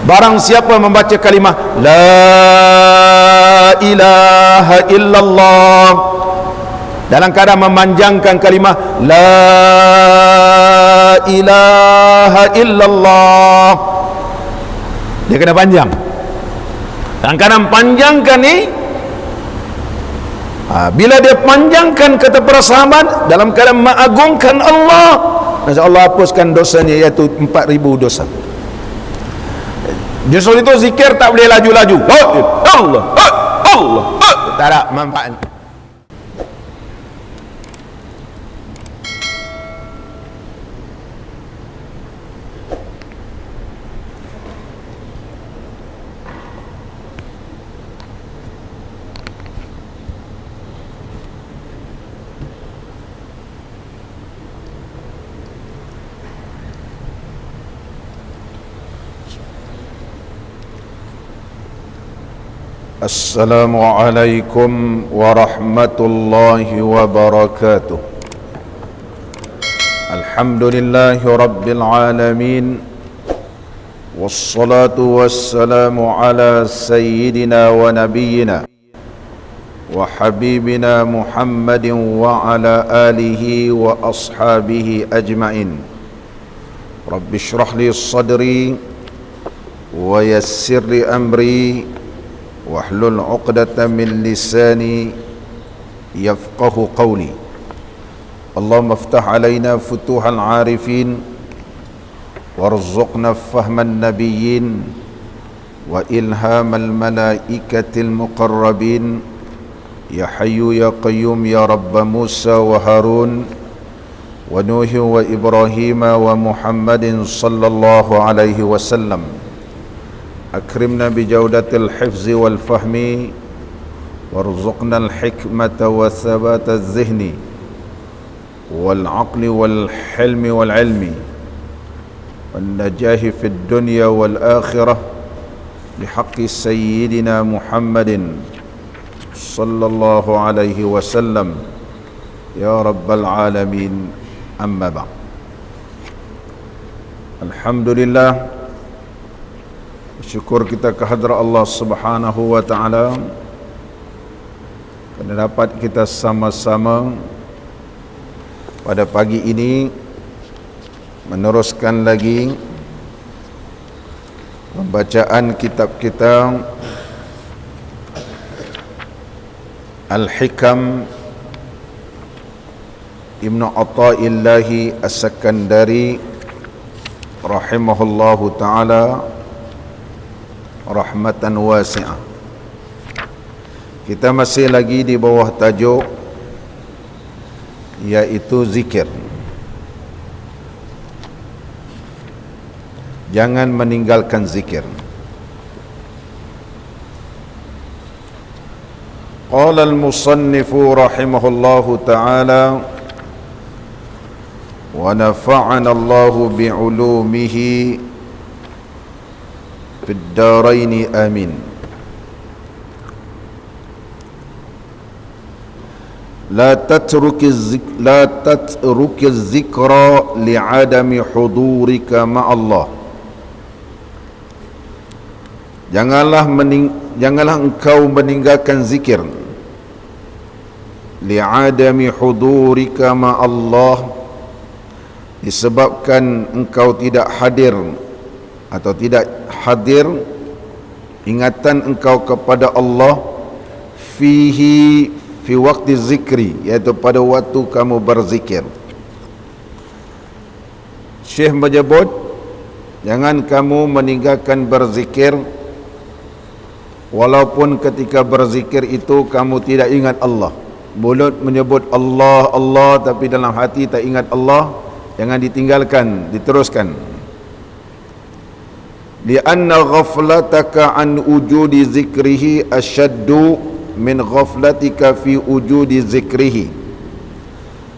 Barang siapa membaca kalimah la ilaha illallah dalam keadaan memanjangkan kalimah la ilaha illallah, dia kena panjang. Dalam keadaan panjangkan ni, bila dia panjangkan, kata para sahabat, dalam keadaan mengagungkan Allah, Masya Allah hapuskan dosanya, iaitu 4,000 dosa. Justru itu zikir tak boleh laju-laju. Allah, Allah, tak ada manfaat. Assalamualaikum warahmatullahi wabarakatuh. Alhamdulillahi rabbil alamin, wassalatu wassalamu ala sayyidina wa nabiyyina wa habibina Muhammadin wa ala alihi wa ashabihi ajma'in. Rabbi shrah li sadri wa yassir li amri wahlul 'uqdatam min lisani yafqahu qawli. Allahumma iftah alaina futuhal 'arifin warzuqna fahman nabiyyin wa ilhamal malaikatil muqarrabin ya hayyu ya qayyum ya rabb Musa wa Harun wa Nuh wa Ibrahim wa Muhammadin sallallahu alaihi wasallam. أكرمنا بجودة الحفظ والفهم وارزقنا الحكمة وثبات الذهن والعقل والحلم والعلم والنجاح في الدنيا والآخرة بحق سيدنا محمد صلى الله عليه وسلم يا رب العالمين. أما بعد، الحمد لله, syukur kita kehadrat Allah Subhanahu wa ta'ala kerana dapat kita sama-sama pada pagi ini meneruskan lagi pembacaan kitab kita Al-Hikam Ibn Atha'illahi As-Sakandari rahimahullahu ta'ala rahmatan wasi'ah. Kita masih lagi di bawah tajuk iaitu zikir. Jangan meninggalkan zikir. Qala al-musannifu rahimahullahu ta'ala wa nafa'ana Allahu bi'ulumihi في الدارين آمين. لا تترك الذكر لعدم حضورك مع الله. Janganlah engkau meninggalkan zikir li'adami hudurika ma Allah, disebabkan engkau tidak hadir atau tidak hadir ingatan engkau kepada Allah fi waktu zikri, iaitu pada waktu kamu berzikir. Syekh menyebut jangan kamu meninggalkan berzikir walaupun ketika berzikir itu kamu tidak ingat Allah. Mulut menyebut Allah Allah tapi dalam hati tak ingat Allah, jangan ditinggalkan, diteruskan. Lianna ghaflataka an wujudi zikrihi asyaddu min ghaflatika fi wujudi zikrihi.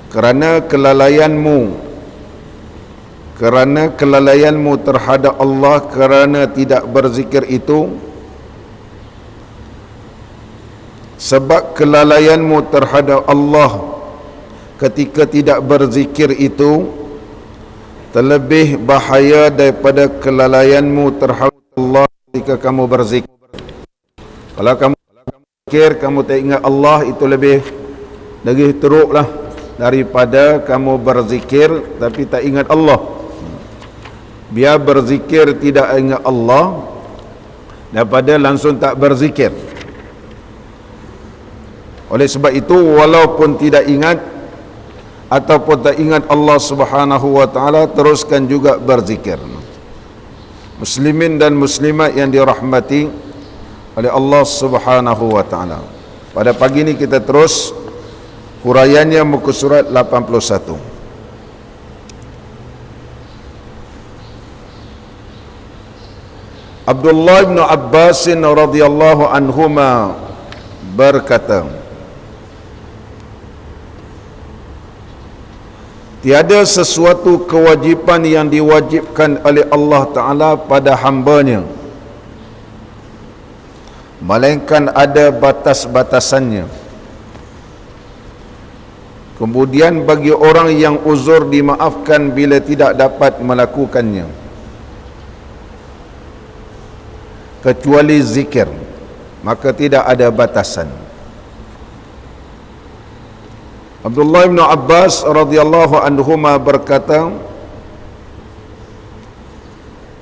Kerana kelalaianmu terhadap Allah kerana tidak berzikir itu, sebab kelalaianmu terhadap Allah ketika tidak berzikir itu terlebih bahaya daripada kelalaianmu Allah ketika kamu berzikir. Kalau kamu berzikir, kamu tak ingat Allah, itu lebih teruklah daripada kamu berzikir tapi tak ingat Allah. Biar berzikir tidak ingat Allah daripada langsung tak berzikir. Oleh sebab itu, walaupun tidak ingat ataupun tak ingat Allah Subhanahu wa taala, teruskan juga berzikir. Muslimin dan muslimat yang dirahmati oleh Allah Subhanahu wa taala. Pada pagi ini kita terus huraiannya muka surat 81. Abdullah bin Abbas radhiyallahu anhuma berkata, tiada sesuatu kewajipan yang diwajibkan oleh Allah Ta'ala pada hambanya, melainkan ada batas-batasannya. Kemudian bagi orang yang uzur dimaafkan bila tidak dapat melakukannya, kecuali zikir, maka tidak ada batasan. Abdullah bin Abbas radhiyallahu anhuma berkata,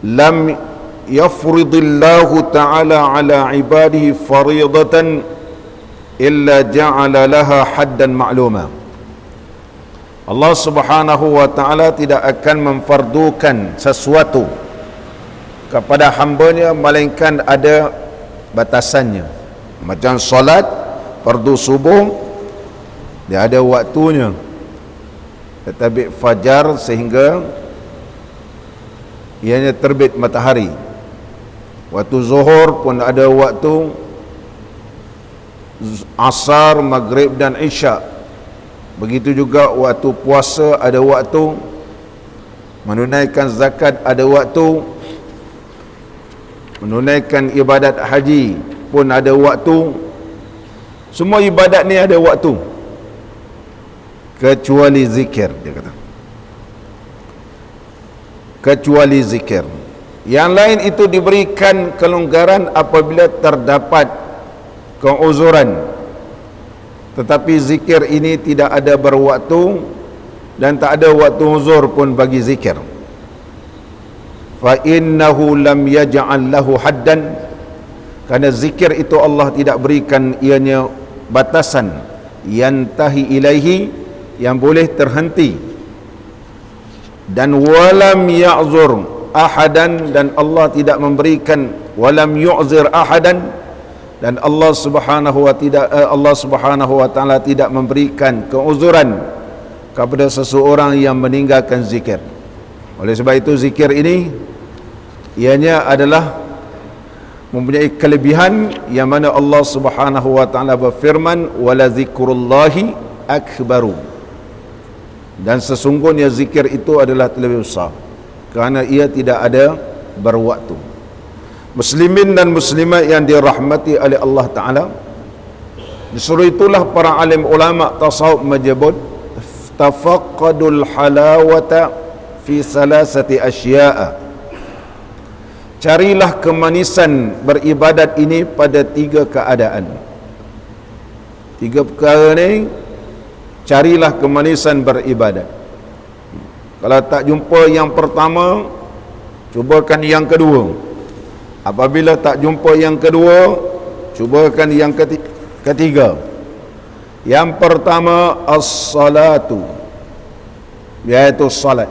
lam yafridillahu ta'ala ala ibadihi faridatan illa ja'ala laha haddan ma'luma. Allah Subhanahu wa ta'ala tidak akan memfardukan sesuatu kepada hambanya melainkan ada batasannya. Macam solat fardu subuh, dia ada waktunya, terbit fajar sehingga ianya terbit matahari. Waktu zuhur pun ada waktu, asar, maghrib dan isyak. Begitu juga waktu puasa ada waktu, menunaikan zakat ada waktu, menunaikan ibadat haji pun ada waktu. Semua ibadat ni ada waktu, kecuali zikir, dia kata. Kecuali zikir. Yang lain itu diberikan kelonggaran apabila terdapat keuzuran. Tetapi zikir ini tidak ada berwaktu dan tak ada waktu uzur pun bagi zikir. Fa innahu lam yaj'al lahu haddan, kerana zikir itu Allah tidak berikan ianya batasan, yantahi ilaihi, yang boleh terhenti, dan walam ya'zur ahadan, dan Allah tidak memberikan walam yu'zir ahadan, dan Allah Subhanahu wa taala tidak memberikan keuzuran kepada seseorang yang meninggalkan zikir. Oleh sebab itu zikir ini ianya adalah mempunyai kelebihan yang mana Allah Subhanahu wa taala berfirman, wala zikrullahi akbaru, dan sesungguhnya zikir itu adalah lebih besar kerana ia tidak ada berwaktu. Muslimin dan muslimat yang dirahmati oleh Allah Ta'ala, disuruh itulah para alim ulama tasawuf menyebut, tafaqqadul halawata fi salasati asya'a, carilah kemanisan beribadat ini pada 3 keadaan. 3 perkara ni, carilah kemanisan beribadat. Kalau tak jumpa yang pertama, cubakan yang kedua. Apabila tak jumpa yang kedua, cubakan yang ketiga. Yang pertama, as-salatu, iaitu salat.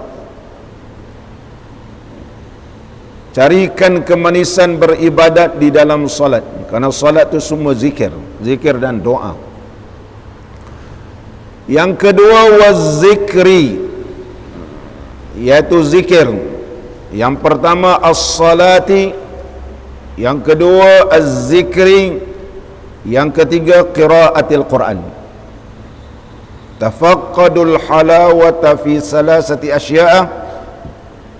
Carikan kemanisan beribadat di dalam salat, kerana salat itu semua zikir, zikir dan doa. Yang kedua, waz-zikri, iaitu zikir. Yang pertama as-salati, yang kedua az-zikri, yang ketiga qiraatil Quran. Tafaqqadul halawata fi salasati asya'a,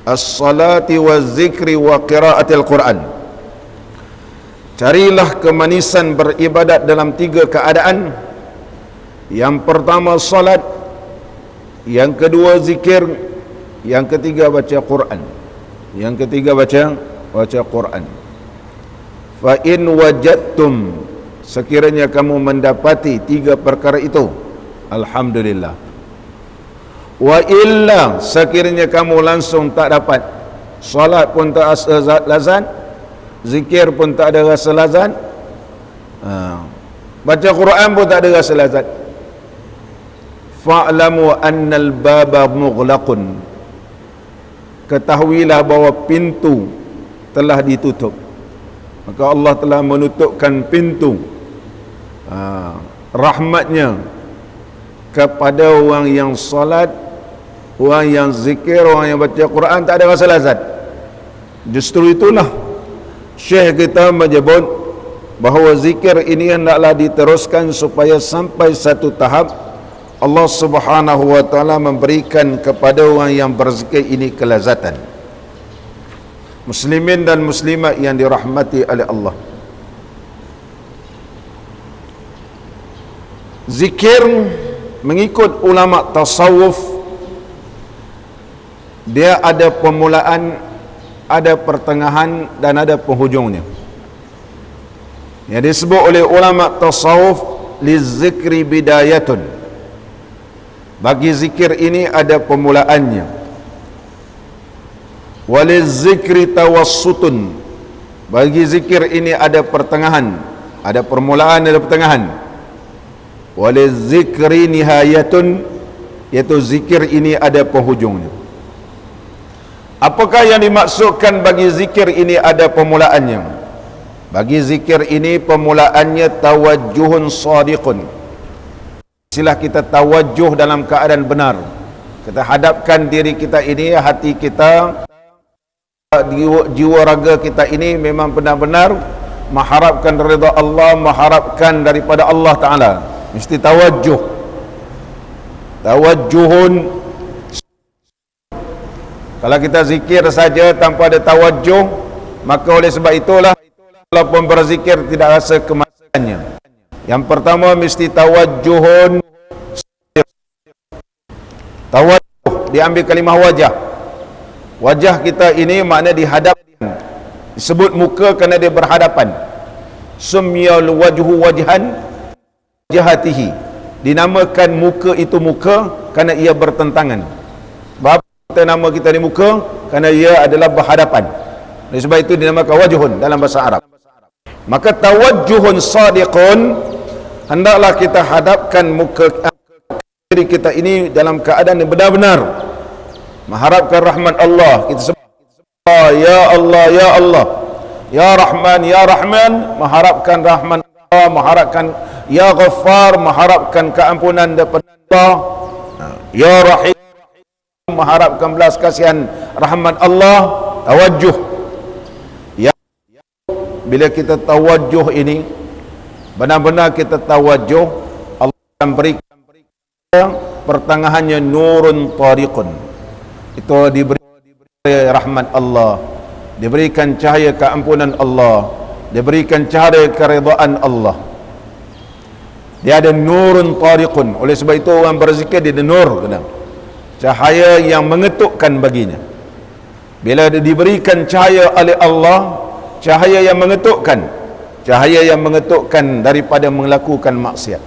as-salati waz-zikri wa qiraatil Quran. Carilah kemanisan beribadat dalam 3 keadaan. Yang pertama salat, yang kedua zikir, yang ketiga baca Quran, yang ketiga baca baca Quran. Fa in wajadtum, sekiranya kamu mendapati tiga perkara itu, alhamdulillah. Wa illa, sekiranya kamu langsung tak dapat, solat pun tak rasa lazat, zikir pun tak ada rasa lazat, baca Quran pun tak ada rasa lazat, fa'lamu annal baba mughlaqun, ketahuilah bahawa pintu telah ditutup. Maka Allah telah menutupkan pintu rahmatnya kepada orang yang salat, orang yang zikir, orang yang baca Quran tak ada rasa lazat. Justru itulah Syekh kita menyebut bahawa zikir ini hendaklah diteruskan supaya sampai satu tahap Allah Subhanahu wa taala memberikan kepada orang yang berzikir ini kelazatan. Muslimin dan muslimat yang dirahmati oleh Allah, zikir mengikut ulama tasawuf dia ada permulaan, ada pertengahan dan ada penghujungnya. Yang disebut oleh ulama tasawuf lizikri bidayatun, bagi zikir ini ada permulaannya. Walizikri tawassutun, bagi zikir ini ada pertengahan, ada permulaan, ada pertengahan. Walizikri nihayatun, iaitu zikir ini ada penghujungnya. Apakah yang dimaksudkan bagi zikir ini ada permulaannya? Bagi zikir ini permulaannya tawajjuhun sadiqun. Silah kita tawajjuh dalam keadaan benar. Kita hadapkan diri kita ini, hati kita, jiwa raga kita ini memang benar-benar mengharapkan redha Allah, mengharapkan daripada Allah Ta'ala. Mesti tawajjuh. Tawajjuhun. Kalau kita zikir saja tanpa ada tawajjuh, maka oleh sebab itulah walaupun berzikir tidak rasa kemasannya. Yang pertama mesti tawajjuhun. Tawajjuh diambil kalimah wajah. Wajah kita ini makna dihadapkan. Disebut muka kerana dia berhadapan. Sumyal wajhu wajhan jahatihi. Dinamakan muka itu muka kerana ia bertentangan. Sebab kita nama kita di muka kerana ia adalah berhadapan. Oleh sebab itu dinamakan wajhun dalam bahasa Arab. Maka tawajjuhun sadiqun, hendaklah kita hadapkan muka diri kita ini dalam keadaan yang benar-benar mengharapkan rahmat Allah. Kita sebut ya Allah, ya Allah, ya Rahman, ya Rahman, mengharapkan rahmat Allah, mengharapkan ya Ghaffar, mengharapkan keampunan daripada Allah, ya Rahim, mengharapkan belas kasihan rahmat Allah. Tawajjuh. Ya, bila kita tawajjuh ini benar-benar kita tawajjuh, Allah akan berikan pertengahannya nurun tariqun. Itu diberi rahmat Allah, diberikan cahaya keampunan Allah, diberikan cahaya keridaan Allah. Dia ada nurun tariqun. Oleh sebab itu orang berzikir dia ada nur, cahaya yang mengetukkan baginya. Bila dia diberikan cahaya oleh Allah, cahaya yang mengetukkan, cahaya yang mengetukkan daripada melakukan maksiat.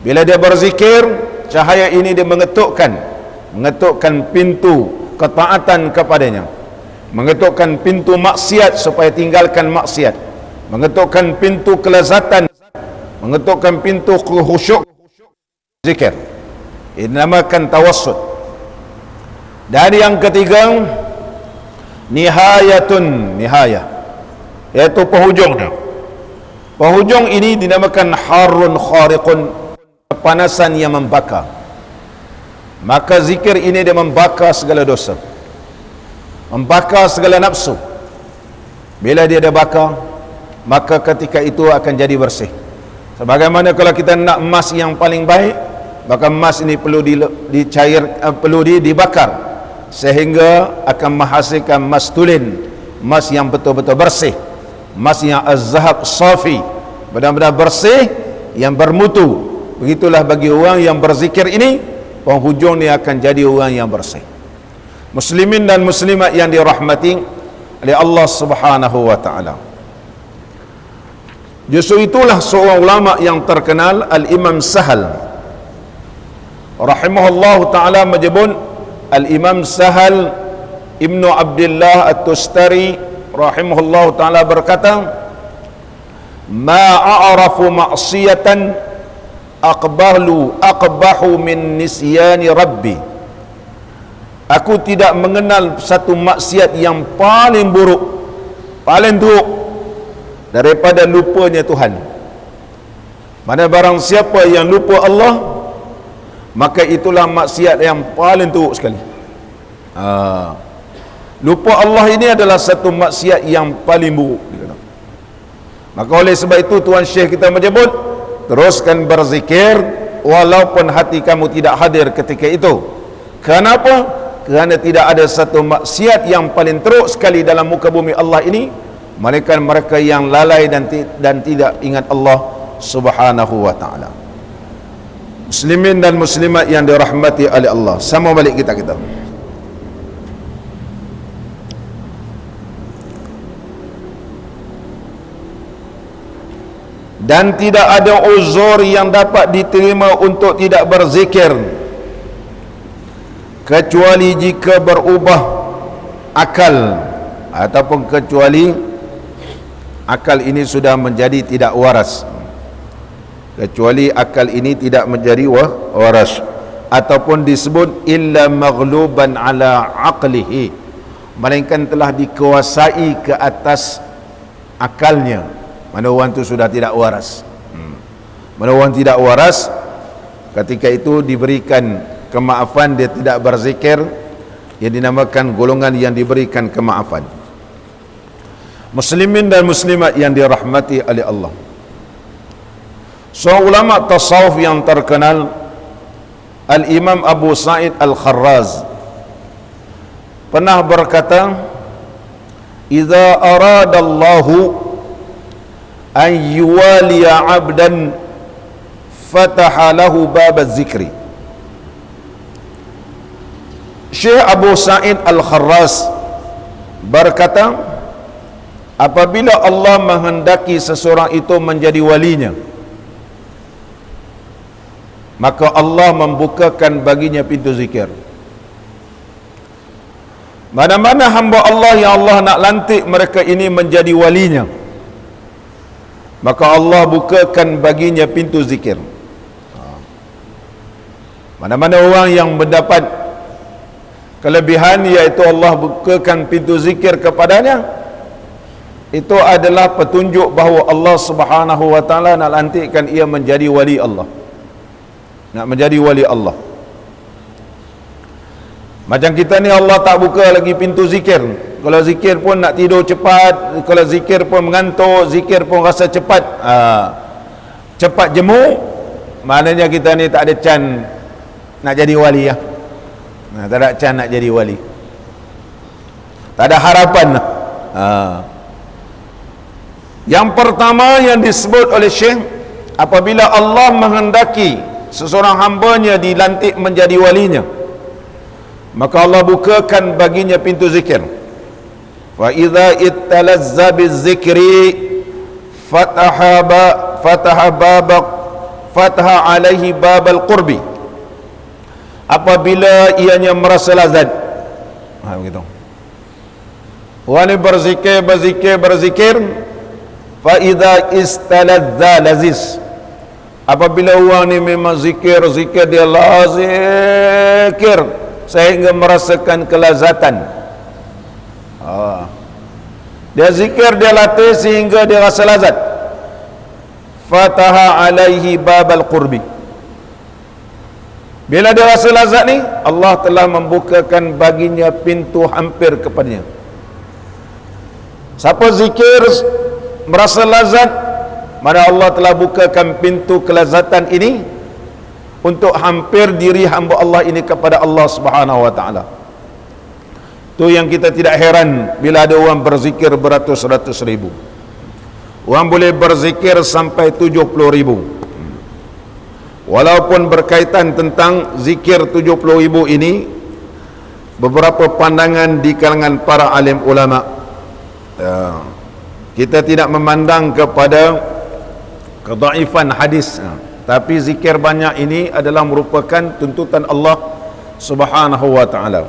Bila dia berzikir, cahaya ini dia mengetukkan pintu ketaatan kepadanya, mengetukkan pintu maksiat supaya tinggalkan maksiat, mengetukkan pintu kelazatan, mengetukkan pintu khusyuk zikir. Ini dinamakan tawassut. Dan yang ketiga, nihayatun, nihayah, iaitu penghujungnya. Penghujung ini dinamakan harun khariqun, kepanasan yang membakar. Maka zikir ini dia membakar segala dosa, membakar segala nafsu. Bila dia dah bakar, maka ketika itu akan jadi bersih. Sebagaimana kalau kita nak emas yang paling baik, maka emas ini perlu dicair, perlu dibakar sehingga akan menghasilkan emas tulin, emas yang betul-betul bersih, emas yang az-zahab safi, benar-benar bersih, yang bermutu. Begitulah bagi orang yang berzikir ini, penghujung dia akan jadi orang yang bersih. Muslimin dan muslimat yang dirahmati oleh Allah Subhanahu wa taala. Justru itulah seorang ulama yang terkenal, Al-Imam Sahal rahimahullah taala menyebut, Al-Imam Sahal Ibnu Abdullah At-Tustari rahimahullah taala berkata, ma a'rafu ma'siyatan aqbahu min nisyani rabbi. Aku tidak mengenal satu maksiat yang paling buruk, paling teruk daripada lupanya Tuhan. Mana barang siapa yang lupa Allah, maka itulah maksiat yang paling teruk sekali. Lupa Allah ini adalah satu maksiat yang paling buruk. Maka oleh sebab itu Tuan Syekh kita menyebut, teruskan berzikir walaupun hati kamu tidak hadir ketika itu. Kenapa? Kerana tidak ada satu maksiat yang paling teruk sekali dalam muka bumi Allah ini, melainkan mereka yang lalai dan tidak ingat Allah Subhanahu wa taala. Muslimin dan muslimat yang dirahmati oleh Allah, sama balik kita. Dan tidak ada uzur yang dapat diterima untuk tidak berzikir kecuali jika berubah akal, ataupun kecuali akal ini sudah menjadi tidak waras. Kecuali akal ini tidak menjadi waras, ataupun disebut illa maghluban ala aqlihi, melainkan telah dikuasai ke atas akalnya. Mana orang itu sudah tidak waras. Mana orang tidak waras, ketika itu diberikan kemaafan, dia tidak berzikir, yang dinamakan golongan yang diberikan kemaafan. Muslimin dan muslimat yang dirahmati oleh Allah, seorang ulama tasawuf yang terkenal, Al-Imam Abu Sa'id Al-Kharraz, pernah berkata, "Idza aradallahu an yuwaliya 'abdan fataha lahu bab az-zikri." Syekh Abu Sa'id Al-Kharraz berkata, apabila Allah menghendaki seseorang itu menjadi walinya, maka Allah membukakan baginya pintu zikir. Mana-mana hamba Allah yang Allah nak lantik mereka ini menjadi walinya, maka Allah bukakan baginya pintu zikir. Mana-mana orang yang mendapat kelebihan, iaitu Allah bukakan pintu zikir kepadanya, itu adalah petunjuk bahawa Allah Subhanahu wa taala nak lantikkan ia menjadi wali Allah, nak menjadi wali Allah. Macam kita ni, Allah tak buka lagi pintu zikir. Kalau zikir pun nak tidur cepat, kalau zikir pun mengantuk, zikir pun rasa cepat, cepat jemu, maknanya kita ni tak ada can nak jadi wali ya. Tak ada can nak jadi wali, tak ada harapan. Yang pertama yang disebut oleh Syekh, apabila Allah menghendaki seseorang hambanya dilantik menjadi walinya, maka Allah bukakan baginya pintu zikir. Fa idza ittalazza bizikri fataha alaihi babal qurbi. Apabila ianya merasa lazat, begitu, orang ni berzikir, fa idza istalazza lazis. Apabila orang ni memang zikir dia lazikir sehingga merasakan kelazatan, dia zikir, dia latih sehingga dia rasa lazat, fataha alaihi babal qurbi. Bila dia rasa lazat ni, Allah telah membukakan baginya pintu hampir kepadanya. Siapa zikir merasa lazat, mana Allah telah bukakan pintu kelazatan ini untuk hampir diri hamba Allah ini kepada Allah Subhanahu wa taala. Tu yang kita tidak heran bila ada orang berzikir beratus-ratus ribu. Orang boleh berzikir sampai 70 ribu. Walaupun berkaitan tentang zikir 70 ribu ini, beberapa pandangan di kalangan para alim ulama Kita tidak memandang kepada kedaifan hadis, tapi zikir banyak ini adalah merupakan tuntutan Allah Subhanahu wa taala.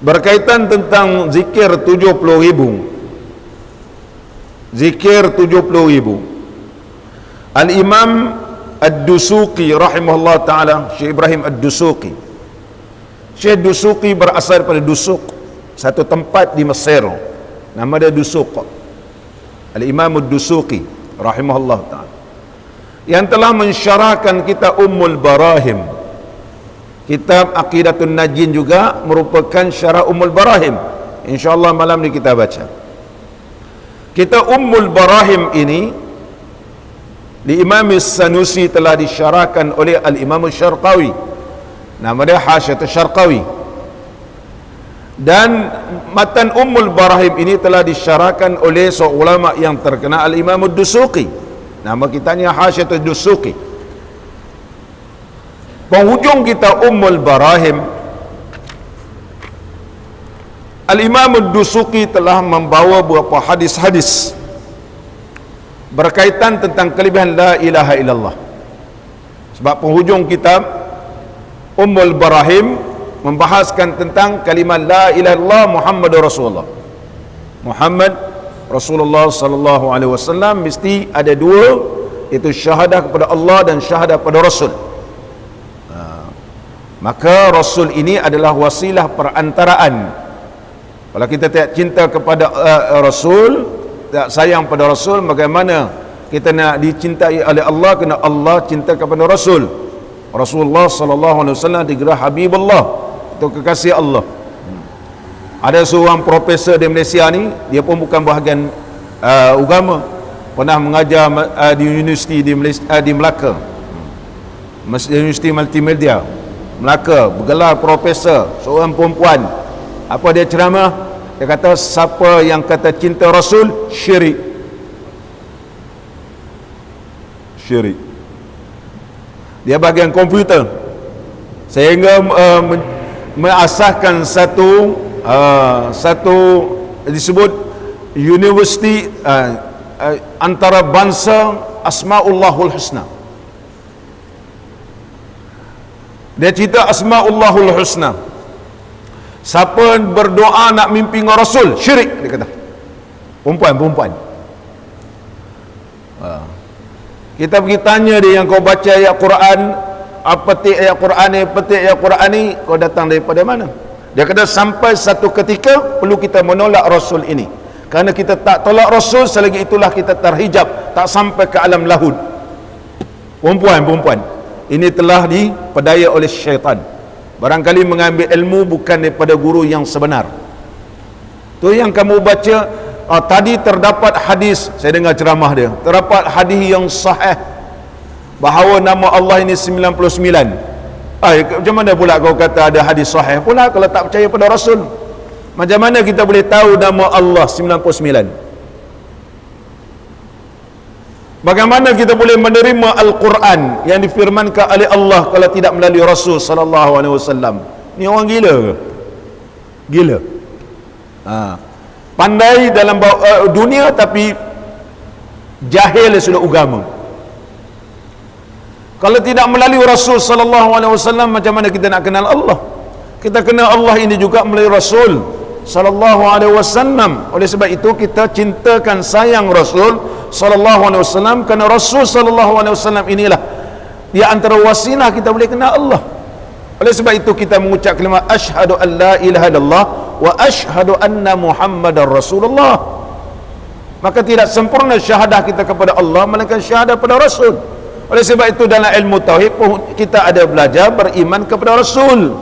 Berkaitan tentang zikir 70,000, zikir 70,000, Al-Imam Ad-Dusuqi rahimahullah ta'ala, Syekh Ibrahim Ad-Dusuqi, Syekh Dusuqi berasal daripada Dusuq, satu tempat di Mesir, nama dia Dusuq. Al-Imam Ad-Dusuqi rahimahullah ta'ala, yang telah mensyarahkan kitab Ummul Barahim. Kitab Aqidatun Najin juga merupakan syarah Ummul Barahim. InsyaAllah malam ni kita baca kitab Ummul Barahim ini. Di Imam Sanusi telah disyarahkan oleh Al-Imam Syarqawi, nama dia Hasyiat Syarqawi. Dan matan Ummul Barahim ini telah disyarahkan oleh seorang ulama yang terkenal, Al-Imam Ad-Dusuqi, nama kitabnya Hasyiat Ad-Dusuqi. Penghujung kitab Ummul Barahim, Al-Imam Ad-Dusuqi telah membawa beberapa hadis-hadis berkaitan tentang kelebihan la ilaha illallah. Sebab penghujung kitab Ummul Barahim membahaskan tentang kalimat la ilaha illallah Muhammadur Rasulullah. Muhammad Rasulullah sallallahu alaihi wasallam mesti ada dua, itu syahadah kepada Allah dan syahadah kepada Rasul. Maka Rasul ini adalah wasilah perantaraan. Kalau kita tidak cinta kepada Rasul, tak sayang pada Rasul, bagaimana kita nak dicintai oleh Allah? Kena Allah cinta kepada Rasul. Rasulullah sallallahu alaihi wasallam digelar Habibullah, itu kekasih Allah. Ada seorang profesor di Malaysia ni, dia pun bukan bahagian agama, pernah mengajar di universiti di Malaysia, di Melaka, Universiti Multimedia Melaka, bergelar profesor, seorang perempuan. Apa dia ceramah? Dia kata siapa yang kata cinta Rasul, syirik. Syirik. Dia bahagian komputer, sehingga mengasaskan satu disebut universiti antarabangsa Asmaullahul Husna. Dia cerita Asmaullahul Husna, siapa berdoa nak mimpi dengan Rasul, syirik, dia kata. Perempuan. Kita pergi tanya dia, yang kau baca ayat Quran, petik ayat Quran ni, kau datang daripada mana? Dia kata sampai satu ketika perlu kita menolak Rasul ini, kerana kita tak tolak Rasul, selagi itulah kita terhijab, tak sampai ke alam lahud. Perempuan ini telah dipedaya oleh syaitan. Barangkali mengambil ilmu bukan daripada guru yang sebenar. Tu yang kamu baca. Tadi terdapat hadis, saya dengar ceramah dia, terdapat hadis yang sahih bahawa nama Allah ini 99. Macam mana pula kau kata ada hadis sahih pula kalau tak percaya pada Rasul? Macam mana kita boleh tahu nama Allah 99? Bagaimana kita boleh menerima Al-Quran yang difirmankan oleh Allah kalau tidak melalui Rasul sallallahu alaihi wasallam? Ni orang gila ke? Gila. Pandai dalam dunia tapi jahil sudah agama. Kalau tidak melalui Rasul sallallahu alaihi wasallam, macam mana kita nak kenal Allah? Kita kenal Allah ini juga melalui Rasul sallallahu alaihi wasallam. Oleh sebab itu kita cintakan sayang Rasul sallallahu alaihi wasallam, kerana Rasul sallallahu alaihi wasallam inilah di antara wasilah kita boleh kenal Allah. Oleh sebab itu kita mengucap kalimat asyhadu an la ilaha illallah wa asyhadu anna Muhammadar Rasulullah. Maka tidak sempurna syahadah kita kepada Allah melainkan syahadah pada Rasul. Oleh sebab itu dalam ilmu tauhid kita ada belajar beriman kepada Rasul,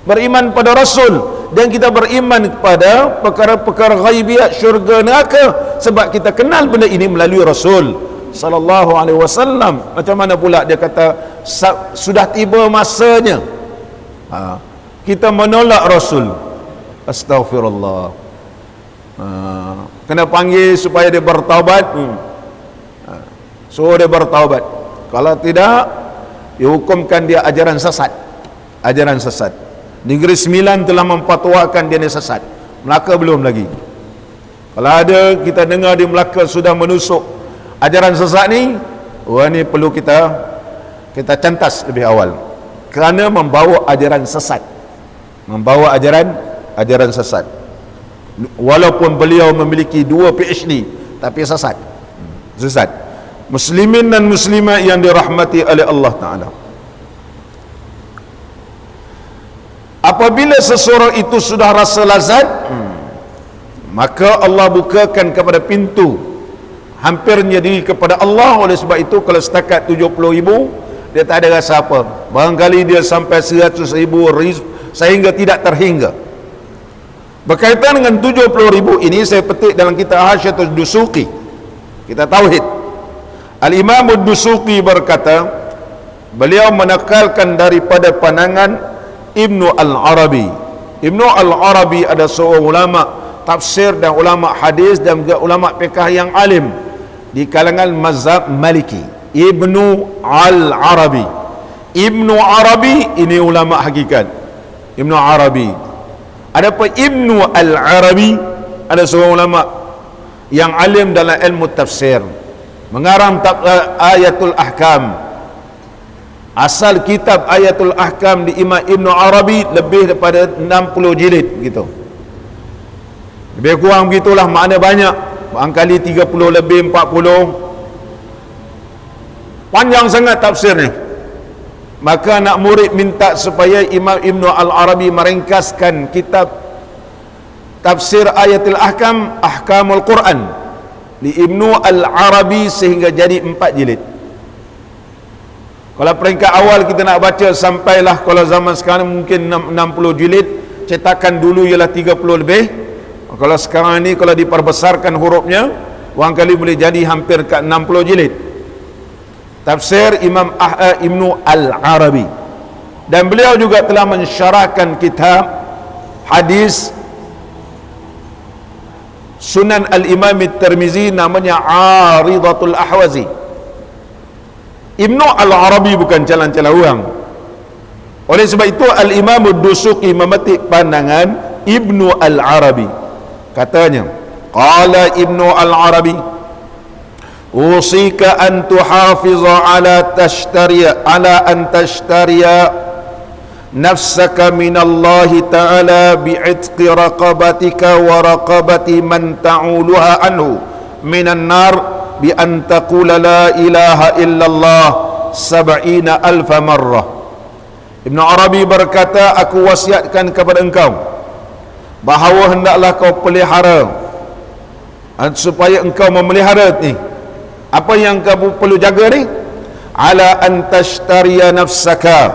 beriman pada Rasul, dan kita beriman kepada perkara-perkara ghaibiyat syurga neraka, sebab kita kenal benda ini melalui Rasul sallallahu alaihi wasallam. Macam mana pula dia kata sudah tiba masanya kita menolak Rasul? Astaghfirullah. Kena panggil supaya dia bertaubat, suruh dia bertaubat. Kalau tidak, dihukumkan dia ajaran sesat. Ajaran sesat. Negeri Sembilan telah memfatwakan dia ni sesat. Melaka belum lagi. Kalau ada kita dengar di Melaka sudah menusuk ajaran sesat ni, wah ni perlu kita cantas lebih awal, kerana membawa ajaran sesat, ajaran sesat. Walaupun beliau memiliki 2 PhD tapi sesat. Muslimin dan muslimat yang dirahmati oleh Allah Ta'ala, apabila seseorang itu sudah rasa lazat, maka Allah bukakan kepada pintu hampirnya diri kepada Allah. Oleh sebab itu kalau setakat 70,000 dia tak ada rasa apa, barangkali dia sampai 100,000 sehingga tidak terhingga. Berkaitan dengan 70,000 ini, saya petik dalam kitab Hasyiatul Dusuqi, kita tauhid. Al-Imam Ad-Dusuqi berkata, beliau menakalkan daripada pandangan Ibnu Al-Arabi. Ibnu Al-Arabi ada seorang ulama tafsir dan ulama hadis dan juga ulama fiqh yang alim di kalangan mazhab Maliki. Ibnu Al-Arabi, Ibnu Arabi ini ulama hakikat, Ibnu Arabi. Adapun Ibnu Al-Arabi ada seorang ulama yang alim dalam ilmu tafsir, mengarang Ayatul Ahkam. Asal kitab Ayatul Ahkam di Imam Ibnu Arabi lebih daripada 60 jilid gitu. Lebih kurang begitulah, makna banyak, barangkali 30 lebih, 40. Panjang sangat tafsirnya. Maka anak murid minta supaya Imam Ibnu Al-Arabi meringkaskan kitab tafsir Ayatul Ahkam, Ahkamul Quran di Ibnu Al-Arabi sehingga jadi 4 jilid. Kalau peringkat awal kita nak baca sampailah, kalau zaman sekarang mungkin 60 jilid, cetakan dulu ialah 30 lebih. Kalau sekarang ni kalau diperbesarkan hurufnya, barangkali boleh jadi hampir ke 60 jilid. Tafsir Imam Ibnu Al-Arabi. Dan beliau juga telah mensyarahkan kitab hadis Sunan Al-Imam At-Tirmizi, namanya Aridatul Ahwazi. Ibnu Al-Arabi bukan jalan-jalan orang. Oleh sebab itu Al-Imam Ad-Dusuqi memetik pandangan Ibnu Al-Arabi. Katanya, qala Ibnu Al-Arabi, usika an tuhafiza ala an tashtariya nafsaka minallahi ta'ala bi'itqi raqabatika wa raqabati man ta'uluha anhu minan nar bi an taqula la ilaha illallah 70,000 marrah. Ibnu Arabi berkata, aku wasiatkan kepada engkau bahawa hendaklah kau pelihara, supaya engkau memelihara ni, apa yang kamu perlu jaga ni, ala antashtariya nafsaka,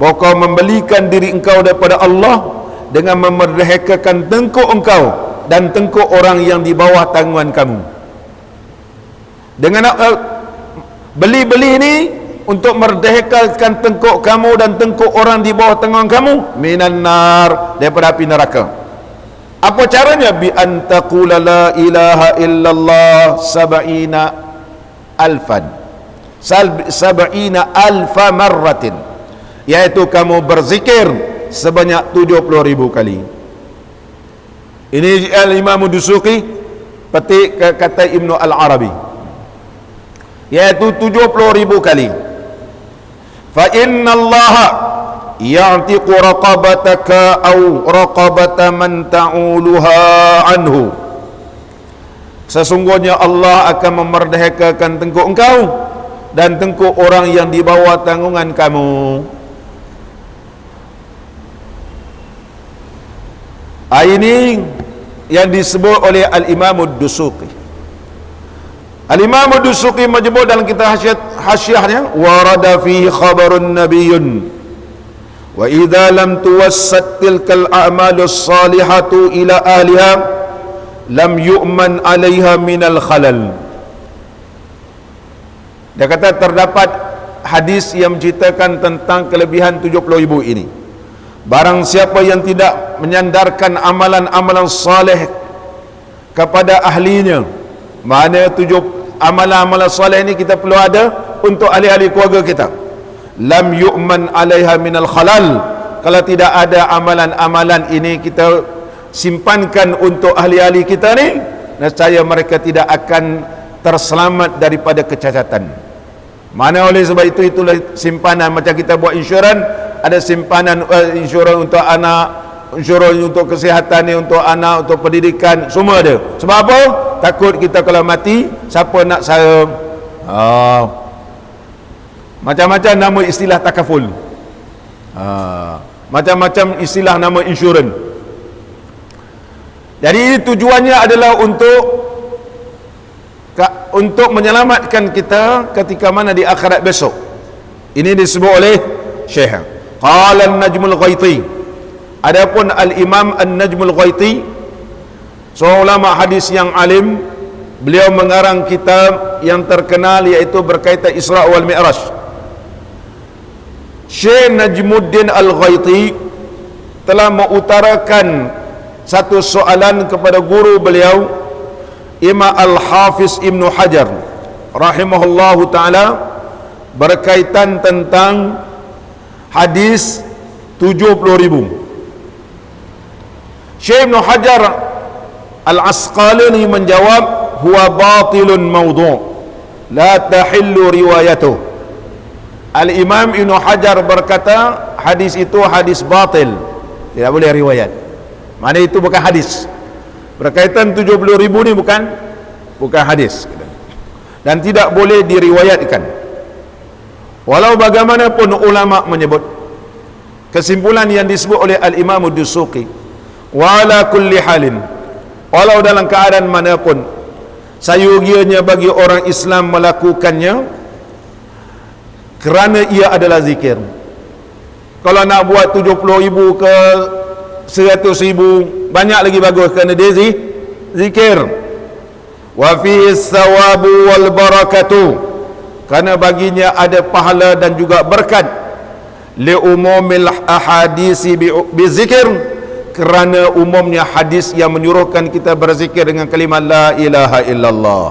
bahawa kau membelikan diri engkau daripada Allah dengan memerdekakan tengkuk engkau dan tengkuk orang yang di bawah tanggungan kamu. Dengan beli-beli ni untuk merdekakan tengkuk kamu dan tengkuk orang di bawah tanggungan kamu, minan nar, daripada api neraka. Apa caranya? Bi antaqula la ilaha illallah 70,000 marratin, iaitu kamu berzikir sebanyak 70,000 kali. Ini Al-Imam Dusuqi petik kata Ibnu Al-Arabi, iaitu 70,000 kali. Fa inna allaha ya'tiqu raqabataka au raqabata man ta'uluha anhu, sesungguhnya Allah akan memerdekakan tengkuk engkau dan tengkuk orang yang di bawah tanggungan kamu. Ini yang disebut oleh Al-Imam Ad-Dusuqi. Al-Imam Ad-Dusuqi menyebut dalam kitab hasyiahnya, warada fihi khabarun nabiyyun wa idza lam tuwassat tilkal a'malus salihatu ila ahliha lam yu'man 'alaiha minal khalal. Dia kata terdapat hadis yang menceritakan tentang kelebihan 70,000 ini. Barang siapa yang tidak menyandarkan amalan-amalan saleh kepada ahlinya, mana amalan-amalan saleh ini kita perlu ada untuk ahli-ahli keluarga kita, lam yu'man 'alaiha minal khalal, kalau tidak ada amalan-amalan ini kita simpankan untuk ahli-ahli kita ni, nescaya mereka tidak akan terselamat daripada kecacatan. Mana oleh sebab itu, itulah simpanan. Macam kita buat insurans, ada simpanan insurans untuk anak, insurans untuk kesihatan ni, untuk anak, untuk pendidikan, semua ada. Sebab apa? Takut kita kalau mati, siapa nak sara? Macam-macam nama istilah takaful, macam-macam istilah nama insurans. Jadi tujuannya adalah untuk menyelamatkan kita ketika mana di akhirat besok. Ini disebut oleh Syekh. Qala an-Najmul Ghaiti. Adapun al-Imam an-Najmul Ghaiti, seorang ulama hadis yang alim, beliau mengarang kitab yang terkenal iaitu berkaitan Isra wal Mi'raj. Syekh Najmuddin Al-Ghaiti telah mengutarakan satu soalan kepada guru beliau, Imam Al-Hafiz Ibnu Hajar rahimahullahu ta'ala, berkaitan tentang hadis 70,000. Syekh Ibnu Hajar Al-Asqalani menjawab, huwa batilun mawdu' la tahillu riwayatuh. Al-Imam Ibnu Hajar berkata, hadis itu hadis batil, tidak boleh riwayat. Mana itu bukan hadis. Berkaitan 70,000 ni bukan hadis, dan tidak boleh diriwayatkan. Walau bagaimanapun ulama menyebut, kesimpulan yang disebut oleh Al-Imam Ad-Dusuqi, wala kulli halin, walau dalam keadaan manapun sayugianya bagi orang Islam melakukannya, kerana ia adalah zikir. Kalau nak buat 70,000 ke 100,000, banyak lagi bagus, kerana dia zikir. Wa fihi thawabu wal barakatu, kerana baginya ada pahala dan juga berkat. Li umumil ahadisi bi zikir, kerana umumnya hadis yang menyuruhkan kita berzikir dengan kalimat la ilaha illallah.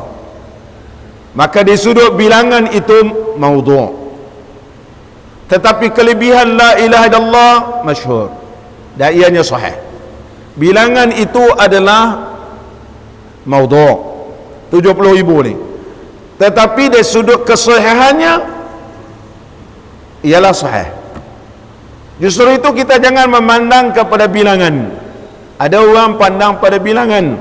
Maka di sudut bilangan itu maudhu', tetapi kelebihan la ilaha illallah masyhur dan ianya sahih. Bilangan itu adalah maudhu' 70,000 ni, tetapi dari sudut kesahihannya ialah sahih. Justru itu kita jangan memandang kepada bilangan. Ada orang pandang pada bilangan,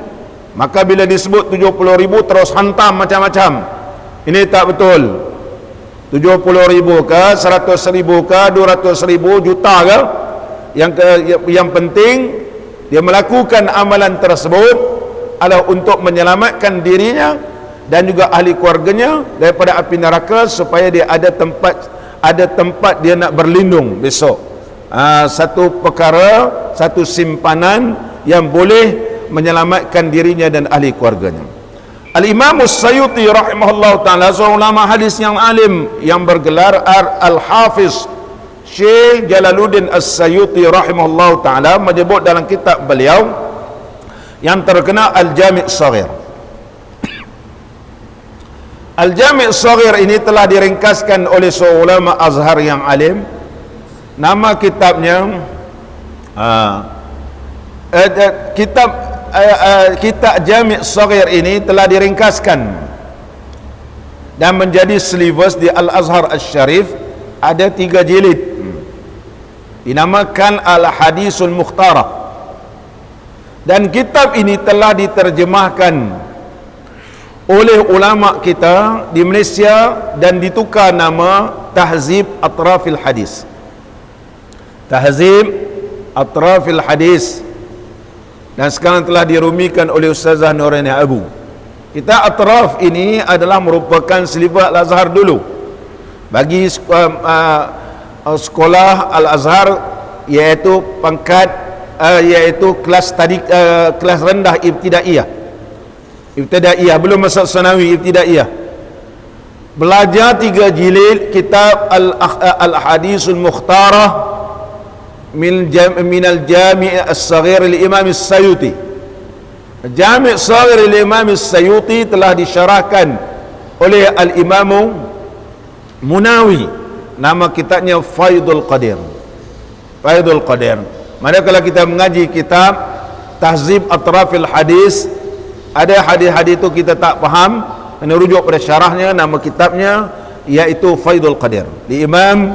maka bila disebut 70,000 terus hantam macam-macam. Ini tak betul. 70,000 ke 100,000 ke 200,000 juta ke, yang penting dia melakukan amalan tersebut adalah untuk menyelamatkan dirinya dan juga ahli keluarganya daripada api neraka, supaya dia ada tempat dia nak berlindung besok. Satu perkara, satu simpanan yang boleh menyelamatkan dirinya dan ahli keluarganya. Al-Imam As-Sayuti rahimahullah ta'ala, seorang ulama hadis yang alim yang bergelar Al-Hafiz, Syekh Jalaluddin As-Sayuti rahimahullah ta'ala menyebut dalam kitab beliau yang terkenal Al-Jami' As-Saghir. Al-Jami' As-Saghir ini telah diringkaskan oleh seorang ulama Azhar yang alim. Nama kitabnya kitab Jami' As-Saghir ini telah diringkaskan dan menjadi silibus di Al-Azhar Asy-Syarif. Ada 3 jilid, dinamakan Al-Hadisul Mukhtarah, dan kitab ini telah diterjemahkan oleh ulama kita di Malaysia dan ditukar nama Tahzib Atrafil Hadis. Tahzib Atrafil Hadis, dan sekarang telah dirumikan oleh Ustazah Nuraini Abu. Kitab Atraf ini adalah merupakan silibus Al-Azhar dulu bagi sekolah Al-Azhar, iaitu pangkat iaitu kelas rendah ibtidaiyah, belum masuk sanawi, ibtidaiyah. Belajar 3 jilid kitab Al-Hadisul Mukhtarah min al-Jami' As-Saghir al-Imam As-Sayuti. Jami' As-Saghir al-Imam As-Sayuti telah disyarahkan oleh Al-Imam Munawi. Nama kitabnya Faidul Qadir. Faidul Qadir. Mana kalau kita mengaji kitab Tahzib Atrafil Hadis, Ada hadis-hadis itu kita tak faham, kena rujuk pada syarahnya, nama kitabnya iaitu Faidul Qadir di Imam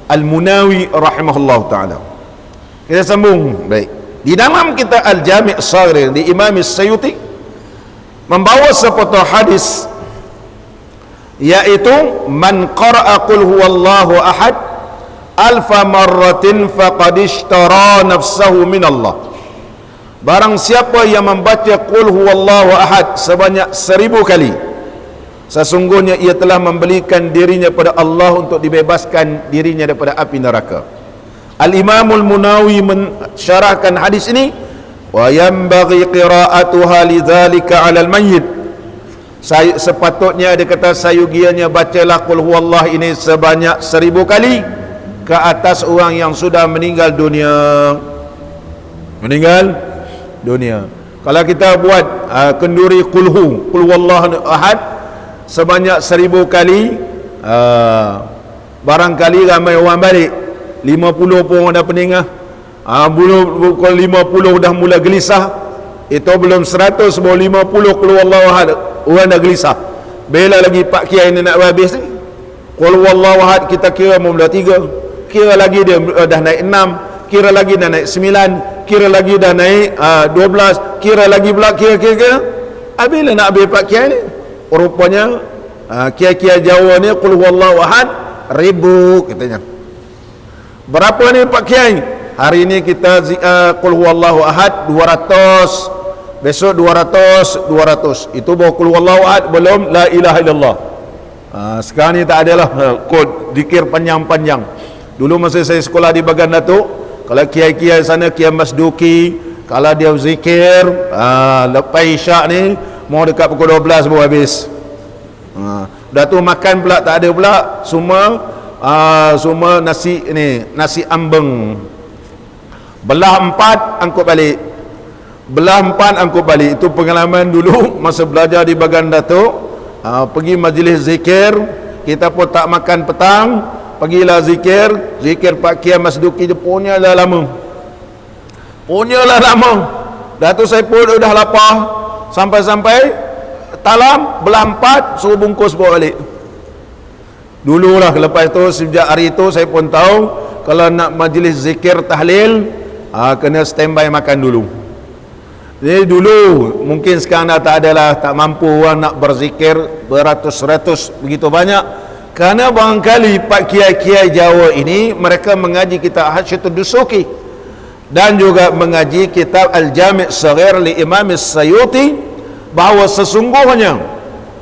Al-Munawi rahimahullah taala. Kita sambung. Baik. Di dalam kitab Al-Jami' As-Saghir di Imam As-Sayuti membawa sepotong hadis yaitu man qara'a qul huwallahu ahad alfa marratin faqad ishtara nafsahu min Allah. Barang siapa yang membaca qul huwallahu ahad sebanyak 1000 kali, sesungguhnya ia telah membelikan dirinya pada Allah untuk dibebaskan dirinya daripada api neraka. Al-Imamul Munawi mensyarahkan hadis ini, wa yanbaghi qira'atuha lidzalika 'alal mayyit. Sepatutnya dia kata sayugianya bacalah qul huwallah ini sebanyak 1000 kali ke atas orang yang sudah meninggal dunia. Kalau kita buat kenduri qul huwallahu ahad sebanyak 1000 kali, barangkali ramai orang balik 50 pun orang dah peningah, 50 dah mula gelisah. Itu belum 100, baru 50 qul huwallahu ahad orang dah gelisah. Bela lagi Pak Kiai ni nak habis ni. Qul huwallahu ahad kita kira mula 3, kira lagi dia dah naik 6, kira lagi dah naik 9, kira lagi dah naik 12, kira lagi pula kira habislah nak habis Pak Kiai ni. Rupanya kiai-kiai Jawa ni qul huwallahu ahad 1000 katanya. Berapa ni Pak Kiai? Hari ni kita qul huwallahu ahad 200, besok 200. Itu baru qul huwallahu ahad, belum la ilaha illallah. Sekarang ni tak adalah kod zikir panjang-panjang. Dulu masa saya sekolah di Bagan Datuk, kalau kiai-kiai sana, Kiai Masduki, kalau dia zikir lepas isyak ni mau dekat pukul 12 baru habis. Dah tu makan pula tak ada pula, semua nasi ambeng. Belah 4 angkut balik. Itu pengalaman dulu masa belajar di Bagan Datuk. Pergi majlis zikir, kita pun tak makan petang, pergilah zikir Pak Kiai Masduki dia punya lah lama. Dah tu saya pun dah lapar, sampai talam belah 4 suruh bungkus bawa balik. Dululah, lepas tu sejak hari itu saya pun tahu kalau nak majlis zikir tahlil kena standby makan dulu. Jadi dulu, mungkin sekarang dah tak adalah, tak mampu orang nak berzikir beratus-ratus begitu banyak. Kerana barangkali Pak Kiai-Kiai Jawa ini mereka mengaji kitab Hasyatul Dusuki dan juga mengaji kitab Al-Jami' As-Saghir li Imam As-Sayuti, bahawa sesungguhnya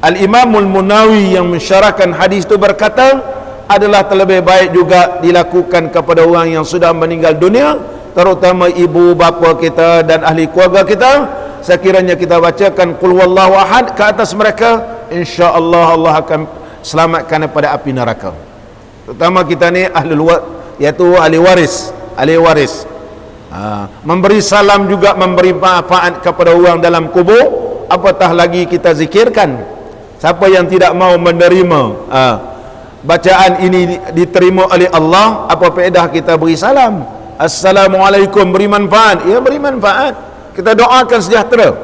Al-Imamul Munawi yang mensyarahkan hadis itu berkata adalah terlebih baik juga dilakukan kepada orang yang sudah meninggal dunia, terutama ibu bapa kita dan ahli keluarga kita. Sekiranya kita bacakan qul huwallahu ahad ke atas mereka, insya-Allah Allah akan selamatkan daripada api neraka. Terutama kita ni iaitu ahli waris. Memberi salam juga memberi manfaat kepada orang dalam kubur, apatah lagi kita zikirkan. Siapa yang tidak mau menerima bacaan ini diterima oleh Allah, apa faedah kita beri salam? Assalamualaikum, beri manfaat. Ya, beri manfaat. Kita doakan sejahtera,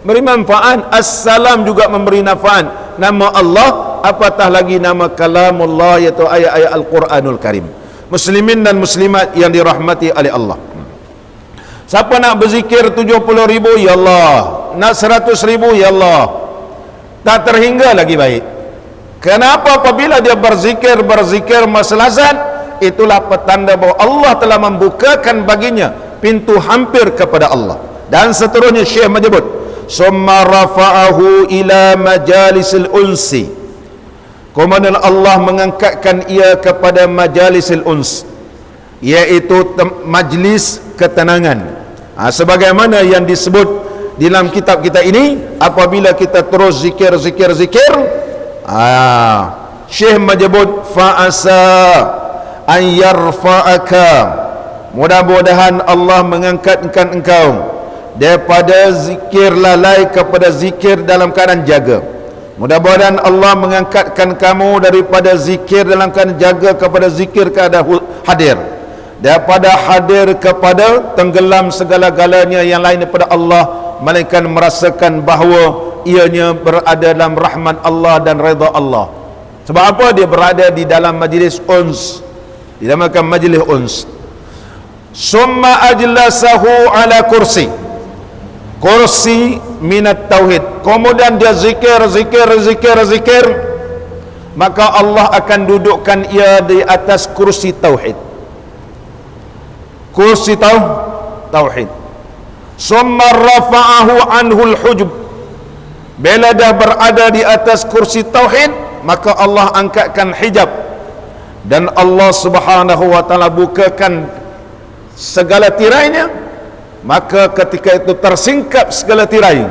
beri manfaat. Assalam juga memberi manfaat. Nama Allah, apatah lagi nama kalamullah, iaitu ayat-ayat Al-Quranul Karim. Muslimin dan muslimat yang dirahmati oleh Allah, siapa nak berzikir 70,000, ya Allah. Nak 100,000, ya Allah. Tak terhingga lagi baik. Kenapa? Apabila dia berzikir masa lazat, itulah petanda bahawa Allah telah membukakan baginya pintu hampir kepada Allah. Dan seterusnya Syekh menyebut, summa rafa'ahu ila majalisil unsi, kemudian Allah mengangkatkan ia kepada majalisil uns, iaitu majlis ketenangan. Sebagaimana yang disebut di dalam kitab kita ini, apabila kita terus zikir, Syekh menyebut fa'asa an yarfa'aka, mudah-mudahan Allah mengangkatkan engkau daripada zikir lalai kepada zikir dalam keadaan jaga. Mudah-mudahan Allah mengangkatkan kamu daripada zikir dalam keadaan jaga kepada zikir keadaan hadir, daripada hadir kepada tenggelam segala-galanya yang lain daripada Allah melainkan merasakan bahawa ianya berada dalam rahmat Allah dan redha Allah. Sebab apa? Dia berada di dalam majlis uns, dinamakan majlis uns. Summa ajlasahu ala kursi minat tauhid, kemudian dia zikir, maka Allah akan dudukkan ia di atas kursi tauhid. Kursi tauhid. Summa rafa'ahu anhul hujub, bila dah berada di atas kursi tauhid, maka Allah angkatkan hijab dan Allah Subhanahu wa taala bukakan segala tirainya. Maka ketika itu tersingkap segala tirai,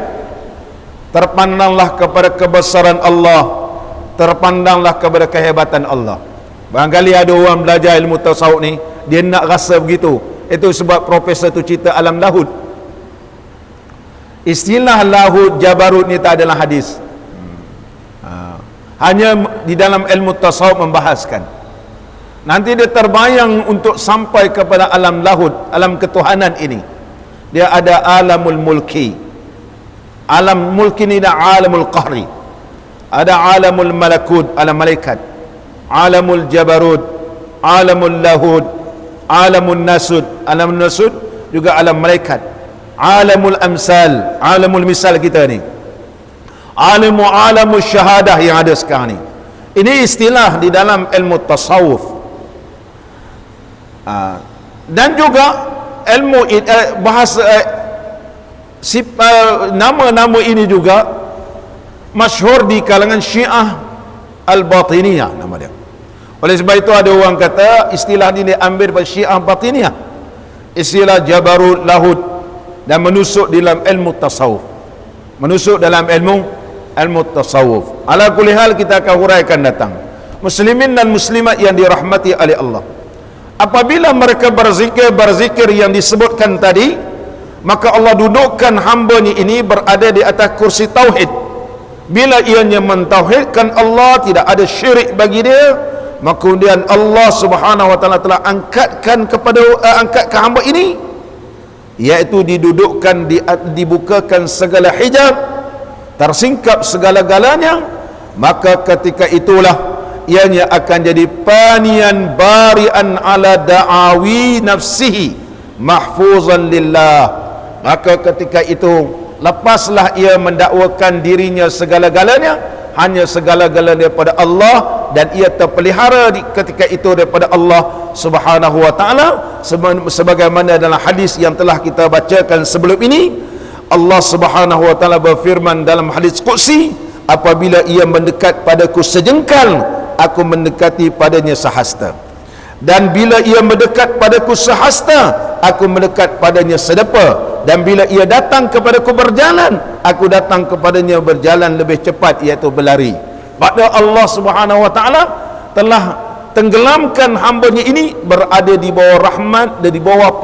terpandanglah kepada kebesaran Allah, terpandanglah kepada kehebatan Allah. Barangkali ada orang belajar ilmu tasawuf ni, dia nak rasa begitu. Itu sebab profesor tu cerita alam lahud. Istilah lahud jabarut ni tak adalah hadis, hanya di dalam ilmu tasawuf membahaskan. Nanti dia terbayang untuk sampai kepada alam lahud, alam ketuhanan ini. Dia ada alamul mulki. Alam mulki ni ada alamul qahri, ada alamul malakut, alam malaikat, alamul jabarut, alamul lahud, alamul nasud, alam nasud juga alam malaikat, alamul amsal, alamul misal kita ni, alamul syahadah yang ada sekarang ni. Ini istilah di dalam ilmu tasawuf. Dan juga ilmu bahasa nama-nama ini juga masyhur di kalangan Syiah Al-Batiniyah nama dia. Oleh sebab itu ada orang kata istilah ini diambil dari Syiah Batiniyah, istilah jabarut, lahud, dan menusuk dalam ilmu tasawuf, menusuk dalam ilmu tasawuf. Ala kulli hal, kita akan huraikan datang. Muslimin dan muslimat yang dirahmati oleh Allah, apabila mereka berzikir yang disebutkan tadi, maka Allah dudukkan hamba-Nya ini berada di atas kursi tauhid. Bila ianya mentauhidkan Allah, tidak ada syirik bagi dia, maka kemudian Allah Subhanahu wa taala telah angkatkan ke hamba ini, iaitu didudukkan, dibukakan segala hijab, tersingkap segala-galanya. Maka ketika itulah ianya akan jadi panian barian ala da'awi nafsihi mahfuzan lillah. Maka ketika itu lepaslah ia mendakwakan dirinya segala-galanya, hanya segala-galanya daripada Allah, dan ia terpelihara ketika itu daripada Allah Subhanahu wa taala, sebagaimana dalam hadis yang telah kita bacakan sebelum ini. Allah Subhanahu wa taala berfirman dalam hadis qudsi, apabila ia mendekat padaku sejengkal, aku mendekati padanya sehasta, dan bila ia mendekat padaku sehasta, aku mendekat padanya sedepa, dan bila ia datang kepadaku berjalan, aku datang kepadanya berjalan lebih cepat, iaitu berlari. Pada Allah Subhanahu wa taala telah tenggelamkan hamba-Nya ini berada di bawah rahmat dan di bawah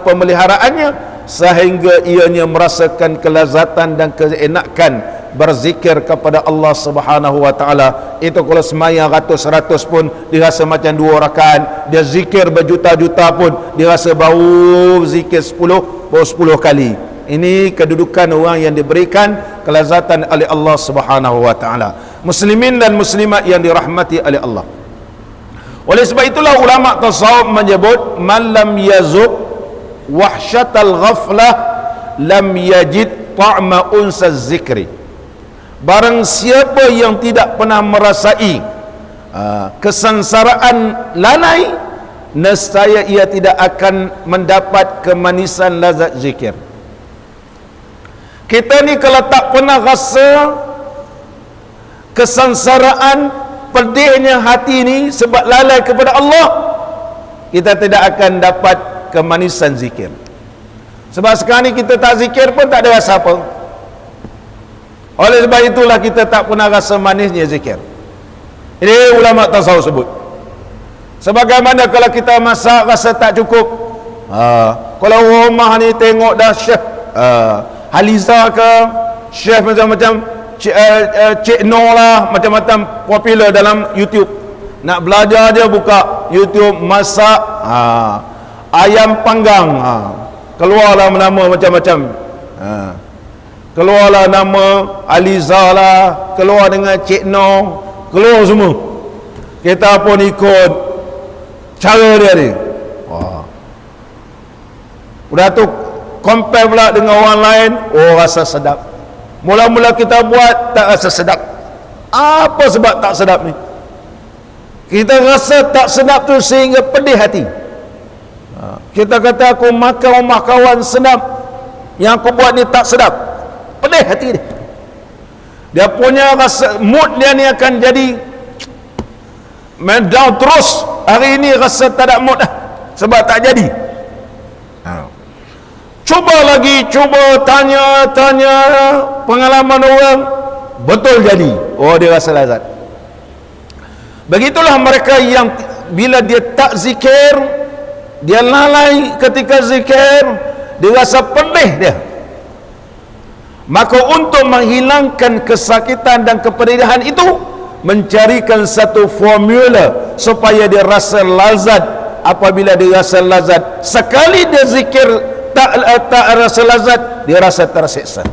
pemeliharaannya, sehingga ianya merasakan kelazatan dan keenakan berzikir kepada Allah Subhanahu wa taala. Itu kalau sembahyang ratus pun dirasa macam 2 rakaat, dia zikir berjuta-juta pun dirasa bau zikir 10 kali. Ini kedudukan orang yang diberikan kelazatan oleh Allah Subhanahu wa taala. Muslimin dan muslimat yang dirahmati oleh Allah. Oleh sebab itulah ulama tasawuf menyebut, man lam yazuk wahsyatal ghaflah lam yajid ta'ma unsaz zikri. Barang siapa yang tidak pernah merasai kesengsaraan lalai, nescaya ia tidak akan mendapat kemanisan lazat zikir. Kita ni kalau tak pernah rasa kesengsaraan, pedihnya hati ni sebab lalai kepada Allah, kita tidak akan dapat kemanisan zikir. Sebab sekarang ni kita tak zikir pun tak ada rasa apa. Oleh sebab itulah kita tak pernah rasa manisnya zikir. Ini ulama tasawuf sebut. Sebagaimana kalau kita masak rasa tak cukup, kalau rumah ni tengok dah chef Haliza ke, chef macam-macam, Cik Noh lah, macam-macam popular dalam YouTube. Nak belajar dia buka YouTube masak ayam panggang, keluarlah nama macam-macam. Keluarlah nama Aliza lah, keluar dengan Cik No, keluar semua. Kita pun ikut cara dia ni. Udah tu compare pula dengan orang lain, rasa sedap. Mula-mula kita buat tak rasa sedap. Apa sebab tak sedap ni? Kita rasa tak sedap tu sehingga pedih hati. Kita kata aku makan rumah kawan sedap, yang aku buat ni tak sedap, pedih hati dia. Dia punya rasa mood dia ni akan jadi down terus. Hari ini rasa tak ada mood dah sebab tak jadi. Cuba lagi, cuba tanya pengalaman orang, betul jadi. Dia rasa lazat. Begitulah mereka yang bila dia tak zikir, dia lalai ketika zikir, dia rasa pedih dia. Maka untuk menghilangkan kesakitan dan kepedihan itu, mencarikan satu formula supaya dia rasa lazat. Apabila dia rasa lazat, sekali dia zikir tak rasa lazat, dia rasa tersiksa.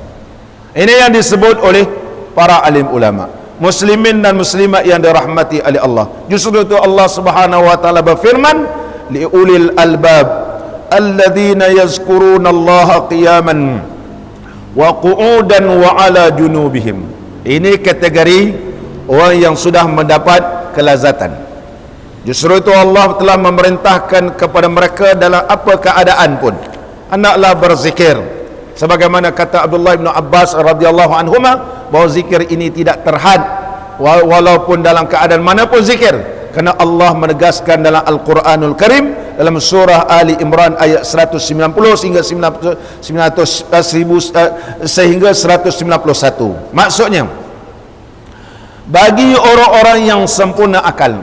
Ini yang disebut oleh para alim ulama. Muslimin dan muslimat yang dirahmati oleh Allah. Justru itu Allah Subhanahu wa taala berfirman, liulil albab alladzina yazkuruna Allah qiyaman wa qu'udan wa ala junubihim. Ini kategori orang yang sudah mendapat kelazatan. Justru itu Allah telah memerintahkan kepada mereka dalam apa keadaan pun, hendaklah berzikir. Sebagaimana kata Abdullah bin Abbas radhiyallahu anhuma, bahawa zikir ini tidak terhad walaupun dalam keadaan manapun zikir. Kerana Allah menegaskan dalam Al-Quranul Karim dalam surah Ali Imran ayat 190 sehingga 191. Maksudnya, bagi orang-orang yang sempurna akal,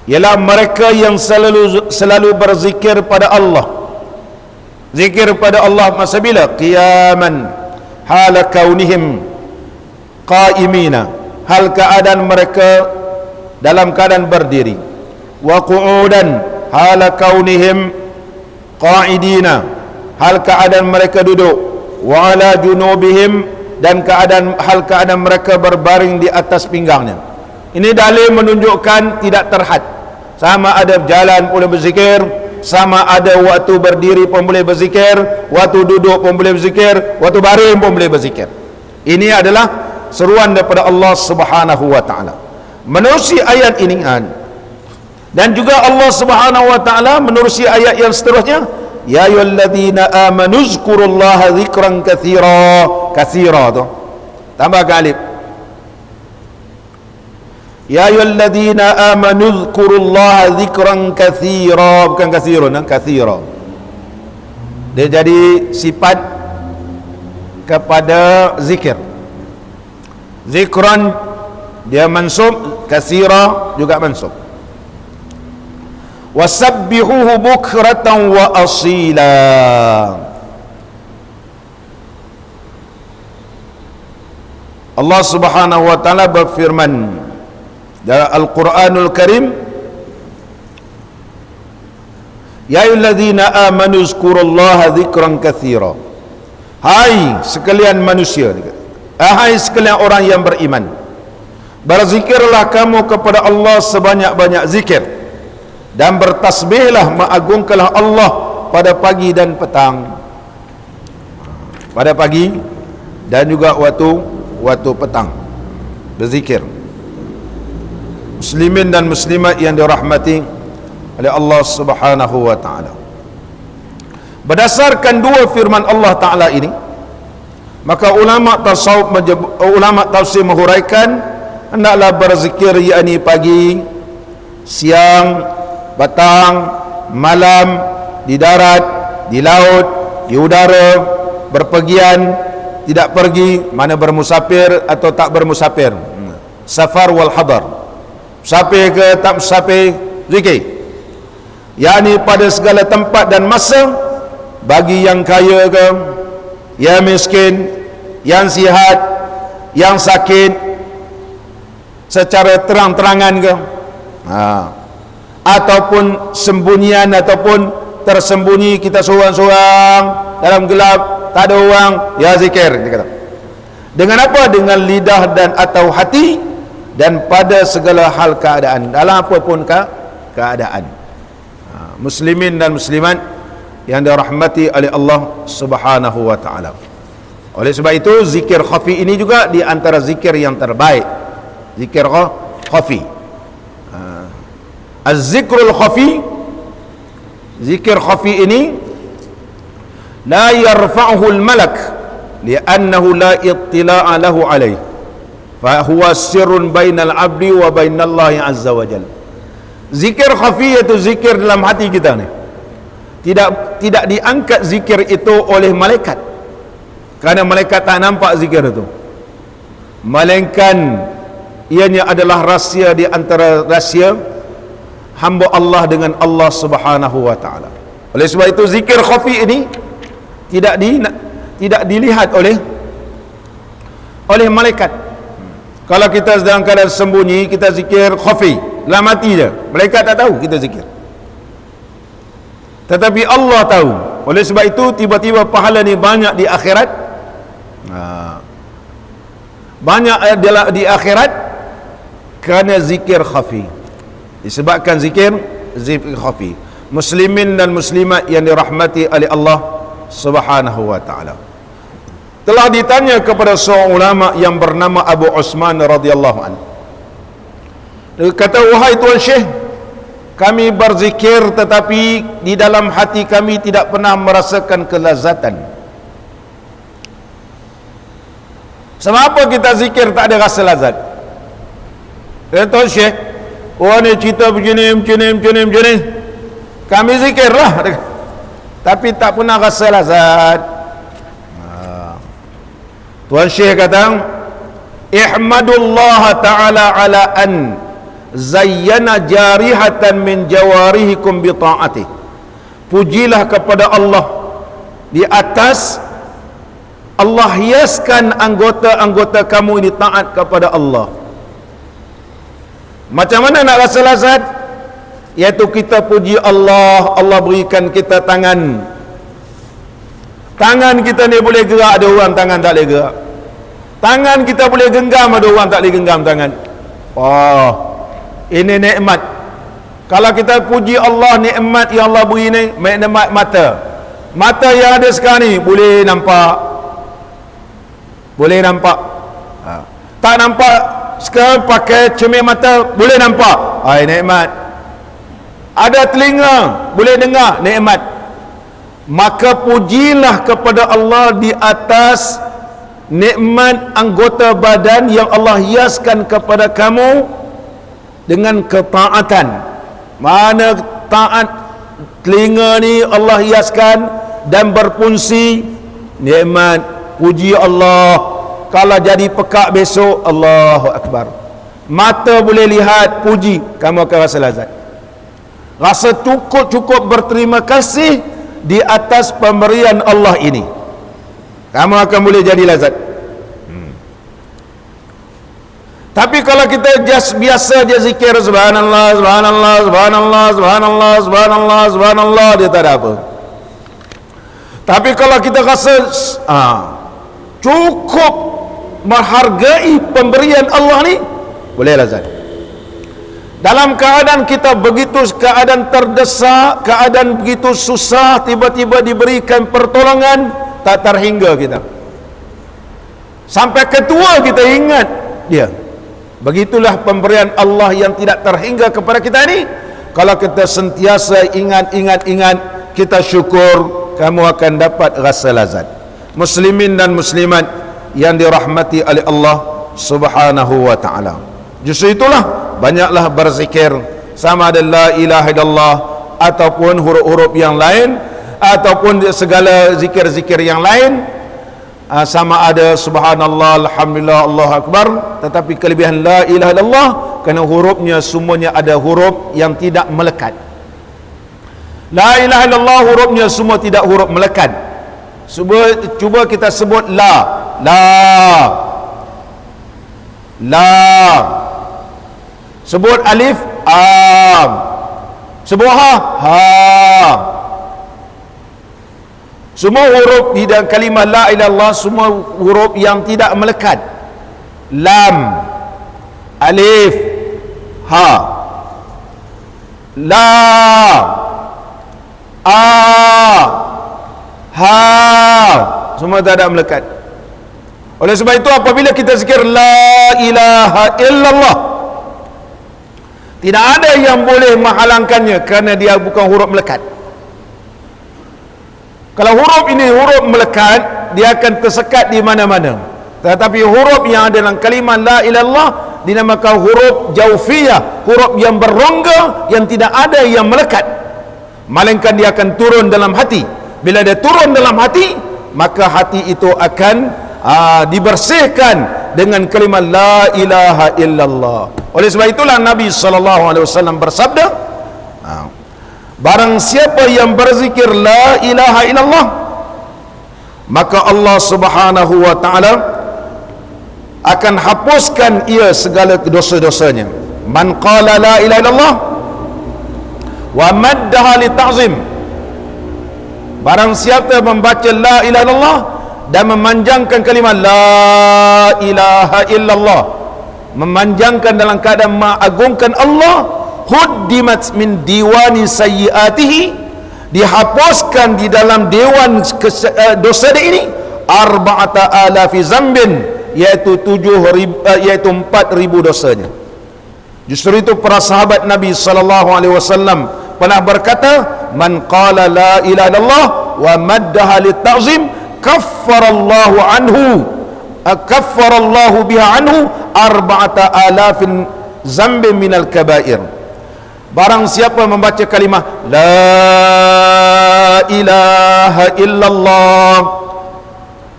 ialah mereka yang selalu berzikir pada Allah. Zikir pada Allah masa bila? Qiyaman, hala kaunihim qaimina, hal keadaan mereka dalam keadaan berdiri. Wa qu'udan, hala kaunihim qa'idina, hal keadaan mereka duduk. Wa ala junubihim, dan hal keadaan mereka berbaring di atas pinggangnya. Ini dalil menunjukkan tidak terhad. Sama ada jalan boleh berzikir, sama ada waktu berdiri pun boleh berzikir, waktu duduk pun boleh berzikir, waktu baring pun boleh berzikir. Ini adalah seruan daripada Allah Subhanahu wa taala. Menerusi ayat ini dan juga Allah Subhanahu wa taala menerusi ayat yang seterusnya, ya ayyuhalladzina amanu zkurullaha dzikran katsira. Katsira tu tambah alif. Ya ayyuhalladzina amanu zkurullaha dzikran katsira, bukan katsirun, katsira. Dia jadi sifat kepada zikir. Zikran dia mansub, katsira juga mansub. Wasabbihuhu bukratan wa asila. Allah Subhanahu wa taala berfirman dalam Al-Quranul Karim, ya ayyuhalladzina amanu zkurullaha dzikran katsira. Hai sekalian manusia, hai sekalian orang yang beriman, berzikirlah kamu kepada Allah sebanyak-banyak zikir, dan bertasbihlah, mengagungkanlah Allah pada pagi dan petang. Pada pagi dan juga waktu petang berzikir. Muslimin dan muslimat yang dirahmati oleh Allah Subhanahu wa taala, berdasarkan dua firman Allah taala ini, maka ulama tasawuf, ulama tafsir menghuraikan, hendaklah berzikir yakni pagi, siang, petang, malam, di darat, di laut, di udara, berpergian, tidak pergi, mana bermusafir atau tak bermusafir, safar wal hadar, musafir ke tak musafir, zikir yakni pada segala tempat dan masa, bagi yang kaya ke, yang miskin, yang sihat, yang sakit, secara terang-terangan ke, ataupun sembunyian ataupun tersembunyi, kita seorang-seorang dalam gelap, tak ada orang, ya zikir, dia kata. Dengan apa? Dengan lidah dan atau hati, dan pada segala hal keadaan, dalam apapun keadaan. Muslimin dan muslimat yang dirahmati oleh Allah Subhanahu wa taala. Oleh sebab itu zikir khafi ini juga di antara zikir yang terbaik. Zikir khafi. Az-zikrul khafi, zikir khafi ini la yarfa'uhu al-malak li'annahu la ittila'a lahu alayh. Fa huwa sirrun bainal 'abdi wa bainallahi 'azza wa jalla. Zikir khafi itu zikir dalam hati kita ni. Tidak diangkat zikir itu oleh malaikat. Kerana malaikat tak nampak zikir itu. Melainkan ianya adalah rahsia di antara rahsia hamba Allah dengan Allah Subhanahu wa taala. Oleh sebab itu zikir khafi ini tidak dilihat oleh malaikat. Kalau kita sedang keadaan sembunyi, kita zikir khafi, dalam hati je, malaikat tak tahu kita zikir, tetapi Allah tahu. Oleh sebab itu tiba-tiba pahala ni banyak di akhirat. Banyak di akhirat kerana zikir khafi, disebabkan zikir khafi. Muslimin dan muslimat yang dirahmati oleh Allah Subhanahu wa taala. Telah ditanya kepada seorang ulama yang bernama Abu Usman radhiyallahu anhu. Dia kata, wahai Tuan Syekh, kami berzikir tetapi di dalam hati kami tidak pernah merasakan kelazatan. Sebab apa kita zikir tak ada rasa lazat? Dia kata, Tuan Syekh, orang ni cerita begini. Kami zikirlah, tapi tak pernah rasa lazat. Tuan Syekh kata, ihmadullah ta'ala ala an zayyana jarihatan min jawarihikum bi ta'atih. Pujilah kepada Allah di atas Allah hiaskan anggota-anggota kamu ini taat kepada Allah. Macam mana nak rasa lazat? Iaitu kita puji Allah, Allah berikan kita tangan. Tangan kita ni boleh gerak, ada orang tangan tak boleh gerak. Tangan kita boleh genggam, ada orang tak boleh genggam tangan. Oh, ini nikmat. Kalau kita puji Allah, nikmat yang Allah beri ni, nikmat mata. Mata yang ada sekarang ni boleh nampak. Boleh nampak. Tak nampak sekarang pakai cermin mata, boleh nampak. Nikmat. Ada telinga, boleh dengar, nikmat. Maka pujilah kepada Allah di atas nikmat anggota badan yang Allah hiaskan kepada kamu dengan ketaatan. Mana taat telinga ni Allah hiaskan dan berfungsi, nikmat. Puji Allah. Kalau jadi pekak besok, Allahu Akbar. Mata boleh lihat, puji, kamu akan rasa lazat. Rasa cukup berterima kasih di atas pemberian Allah ini, kamu akan boleh jadi lazat. Tapi kalau kita biasa je zikir subhanallah, subhanallah, subhanallah, subhanallah, subhanallah, subhanallah, dia tak ada apa. Tapi kalau kita rasa cukup menghargai pemberian Allah ni, boleh lazat. Dalam keadaan kita begitu, keadaan terdesak, keadaan begitu susah, tiba-tiba diberikan pertolongan, tak terhingga kita. Sampai ketua kita ingat dia. Begitulah pemberian Allah yang tidak terhingga kepada kita ini. Kalau kita sentiasa ingat, kita syukur, kamu akan dapat rasa lazat. Muslimin dan muslimat yang dirahmati oleh Allah Subhanahu wa ta'ala. Justru itulah banyaklah berzikir, sama ada la ilaha illallah ataupun huruf-huruf yang lain, ataupun segala zikir-zikir yang lain. Sama ada subhanallah, alhamdulillah, Allahu akbar. Tetapi kelebihan la ilaha illallah kerana hurufnya semuanya ada huruf yang tidak melekat. La ilaha illallah hurufnya semua tidak huruf melekat. Cuba kita sebut la. Sebut alif, sebut ha. Semua huruf di dalam kalimah la ilaha illallah semua huruf yang tidak melekat. Lam, alif, ha, la, a, ha, semua tak ada melekat. Oleh sebab itu apabila kita zikir la ilaha illallah, tidak ada yang boleh menghalangkannya kerana dia bukan huruf melekat. Kalau huruf ini huruf melekat, dia akan tersekat di mana-mana. Tetapi huruf yang ada dalam kalimah la ilaha illallah dinamakan huruf jaufiyah, huruf yang berrongga, yang tidak ada yang melekat, melainkan dia akan turun dalam hati. Bila dia turun dalam hati, maka hati itu akan dibersihkan dengan kalimah la ilaha illallah. Oleh sebab itulah Nabi SAW bersabda, barang siapa yang berzikir la ilaha illallah, maka Allah Subhanahu wa ta'ala akan hapuskan ia segala dosa-dosanya. Man qala la ilaha illallah wa maddaha li ta'zim, barang siapa membaca la ilaha illallah dan memanjangkan kalimah la ilaha illallah, memanjangkan dalam keadaan mengagungkan Allah, huddimat min diwani sayyiatihi, dihapuskan di dalam dewan dosa dia ini arba'ata alafi zambin, iaitu 4,000 dosanya. Justru itu para sahabat Nabi SAW pernah berkata, man qala la ilaha illallah wa maddaha lit ta'zim kaffarallahu anhu, kaffarallahu biha anhu arba'ata alafin zambin minal kabair. Barang siapa membaca kalimah la ilaha illallah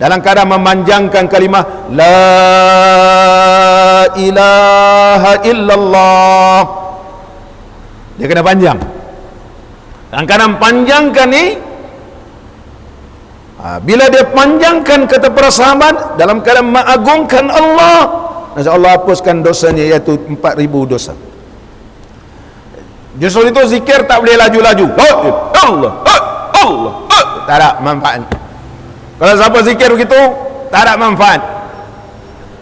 dalam keadaan memanjangkan kalimah la ilaha illallah, dia kena panjang. Dalam keadaan panjangkan ni, bila dia panjangkan, kata para sahabat, dalam keadaan mengagungkan Allah, Allah hapuskan dosanya, iaitu 4,000 dosa. Justru itu zikir tak boleh laju-laju. Allah, Allah, tak ada manfaat. Kalau siapa zikir begitu, tak ada manfaat.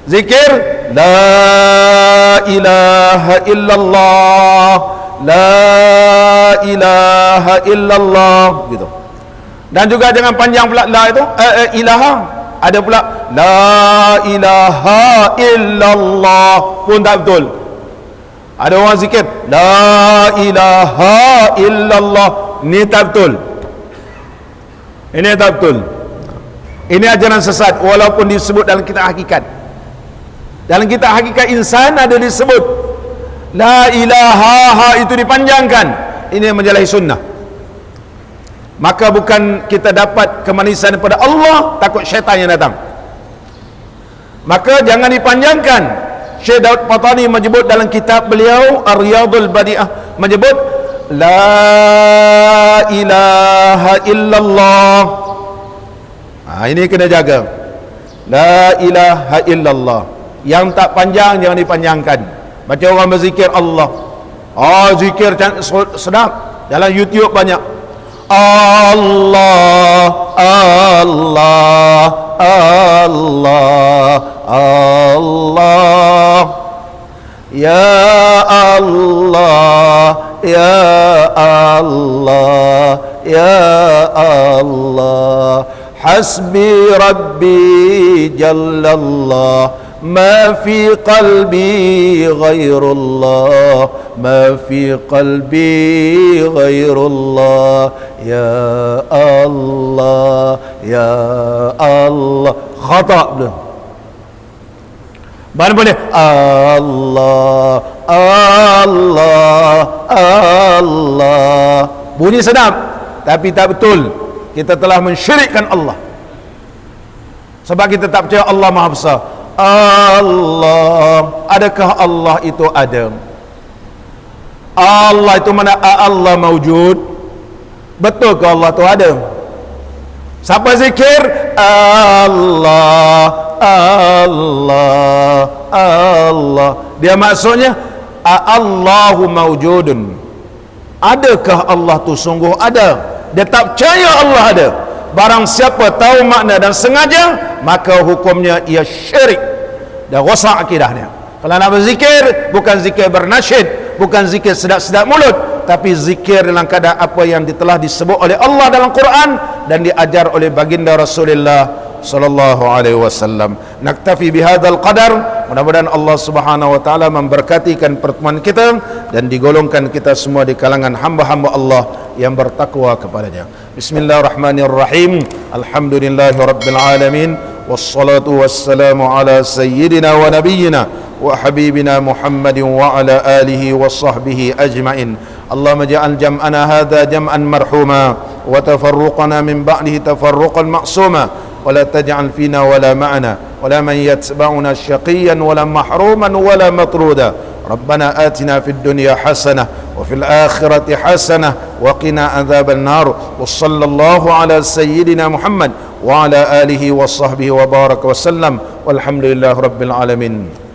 Zikir la ilaha illallah, la ilaha illallah gitu. Dan juga jangan panjang pula la itu, ilaha. Ada pula la ilaha illallah pun tak betul. Ada orang zikir la ilaha illallah, ni tak betul. Ini tak betul. Ini ajaran sesat, walaupun disebut dalam kitab hakikat. Dalam kitab hakikat insan ada disebut la ilaha, itu dipanjangkan. Ini menyalahi sunnah. Maka bukan kita dapat kemanisan daripada Allah, takut syaitan yang datang. Maka jangan dipanjangkan. Syekh Daud Patani menyebut dalam kitab beliau Ar-Riyadul Badi'ah, menyebut la ilaha illallah. Ini kena jaga. La ilaha illallah. Yang tak panjang jangan dipanjangkan. Baca orang berzikir Allah, zikir sedap, dalam YouTube banyak. Allah, Allah, Allah, Allah, ya Allah, ya Allah, ya Allah, hasbi rabbi jallallah, ma fi qalbi ghairullah, ma fi qalbi ghairullah, ya Allah, ya Allah. Khata belum? Mana boleh Allah, Allah, Allah, bunyi sedap tapi tak betul. Kita telah mensyirikkan Allah sebab kita tak percaya Allah Maha Besar. Allah, adakah Allah itu ada? Allah itu mana? Allah mawjud. Betul ke Allah itu ada? Siapa zikir Allah, Allah, Allah, dia maksudnya Allahu mawjudun. Adakah Allah tu sungguh ada? Dia tak percaya Allah ada. barang siapa tahu makna dan sengaja, maka hukumnya ia syirik dan rosak akidahnya. Kalau nak berzikir, bukan zikir bernasyid, bukan zikir sedap-sedap mulut, tapi zikir dalam keadaan apa yang telah disebut oleh Allah dalam Quran dan diajar oleh baginda Rasulullah sallallahu alaihi wasallam. Naktafi bihadzal qadar. Mudah-mudahan Allah Subhanahu wa taala memberkatikan pertemuan kita dan digolongkan kita semua di kalangan hamba-hamba Allah yang bertakwa kepadanya. Bismillahirrahmanirrahim. Alhamdulillahirabbil alamin. Wassalatu wassalamu ala sayyidina wa nabiyyina wa habibina Muhammadin wa ala alihi wa sahbihi ajma'in. Allahumma ja'al jam'ana hadha jam'an marhuma wa tafarruqana min ba'dihi tafarruqan ma'suma. ولا تجعل فينا ولا معنا ولا من يتبعنا شقيا ولا محروما ولا مطرودا. ربنا آتنا في الدنيا حسنة وفي الآخرة حسنة وقنا عذاب النار. وصلى الله على سيدنا محمد وعلى آله وصحبه وبارك وسلم والحمد لله رب العالمين.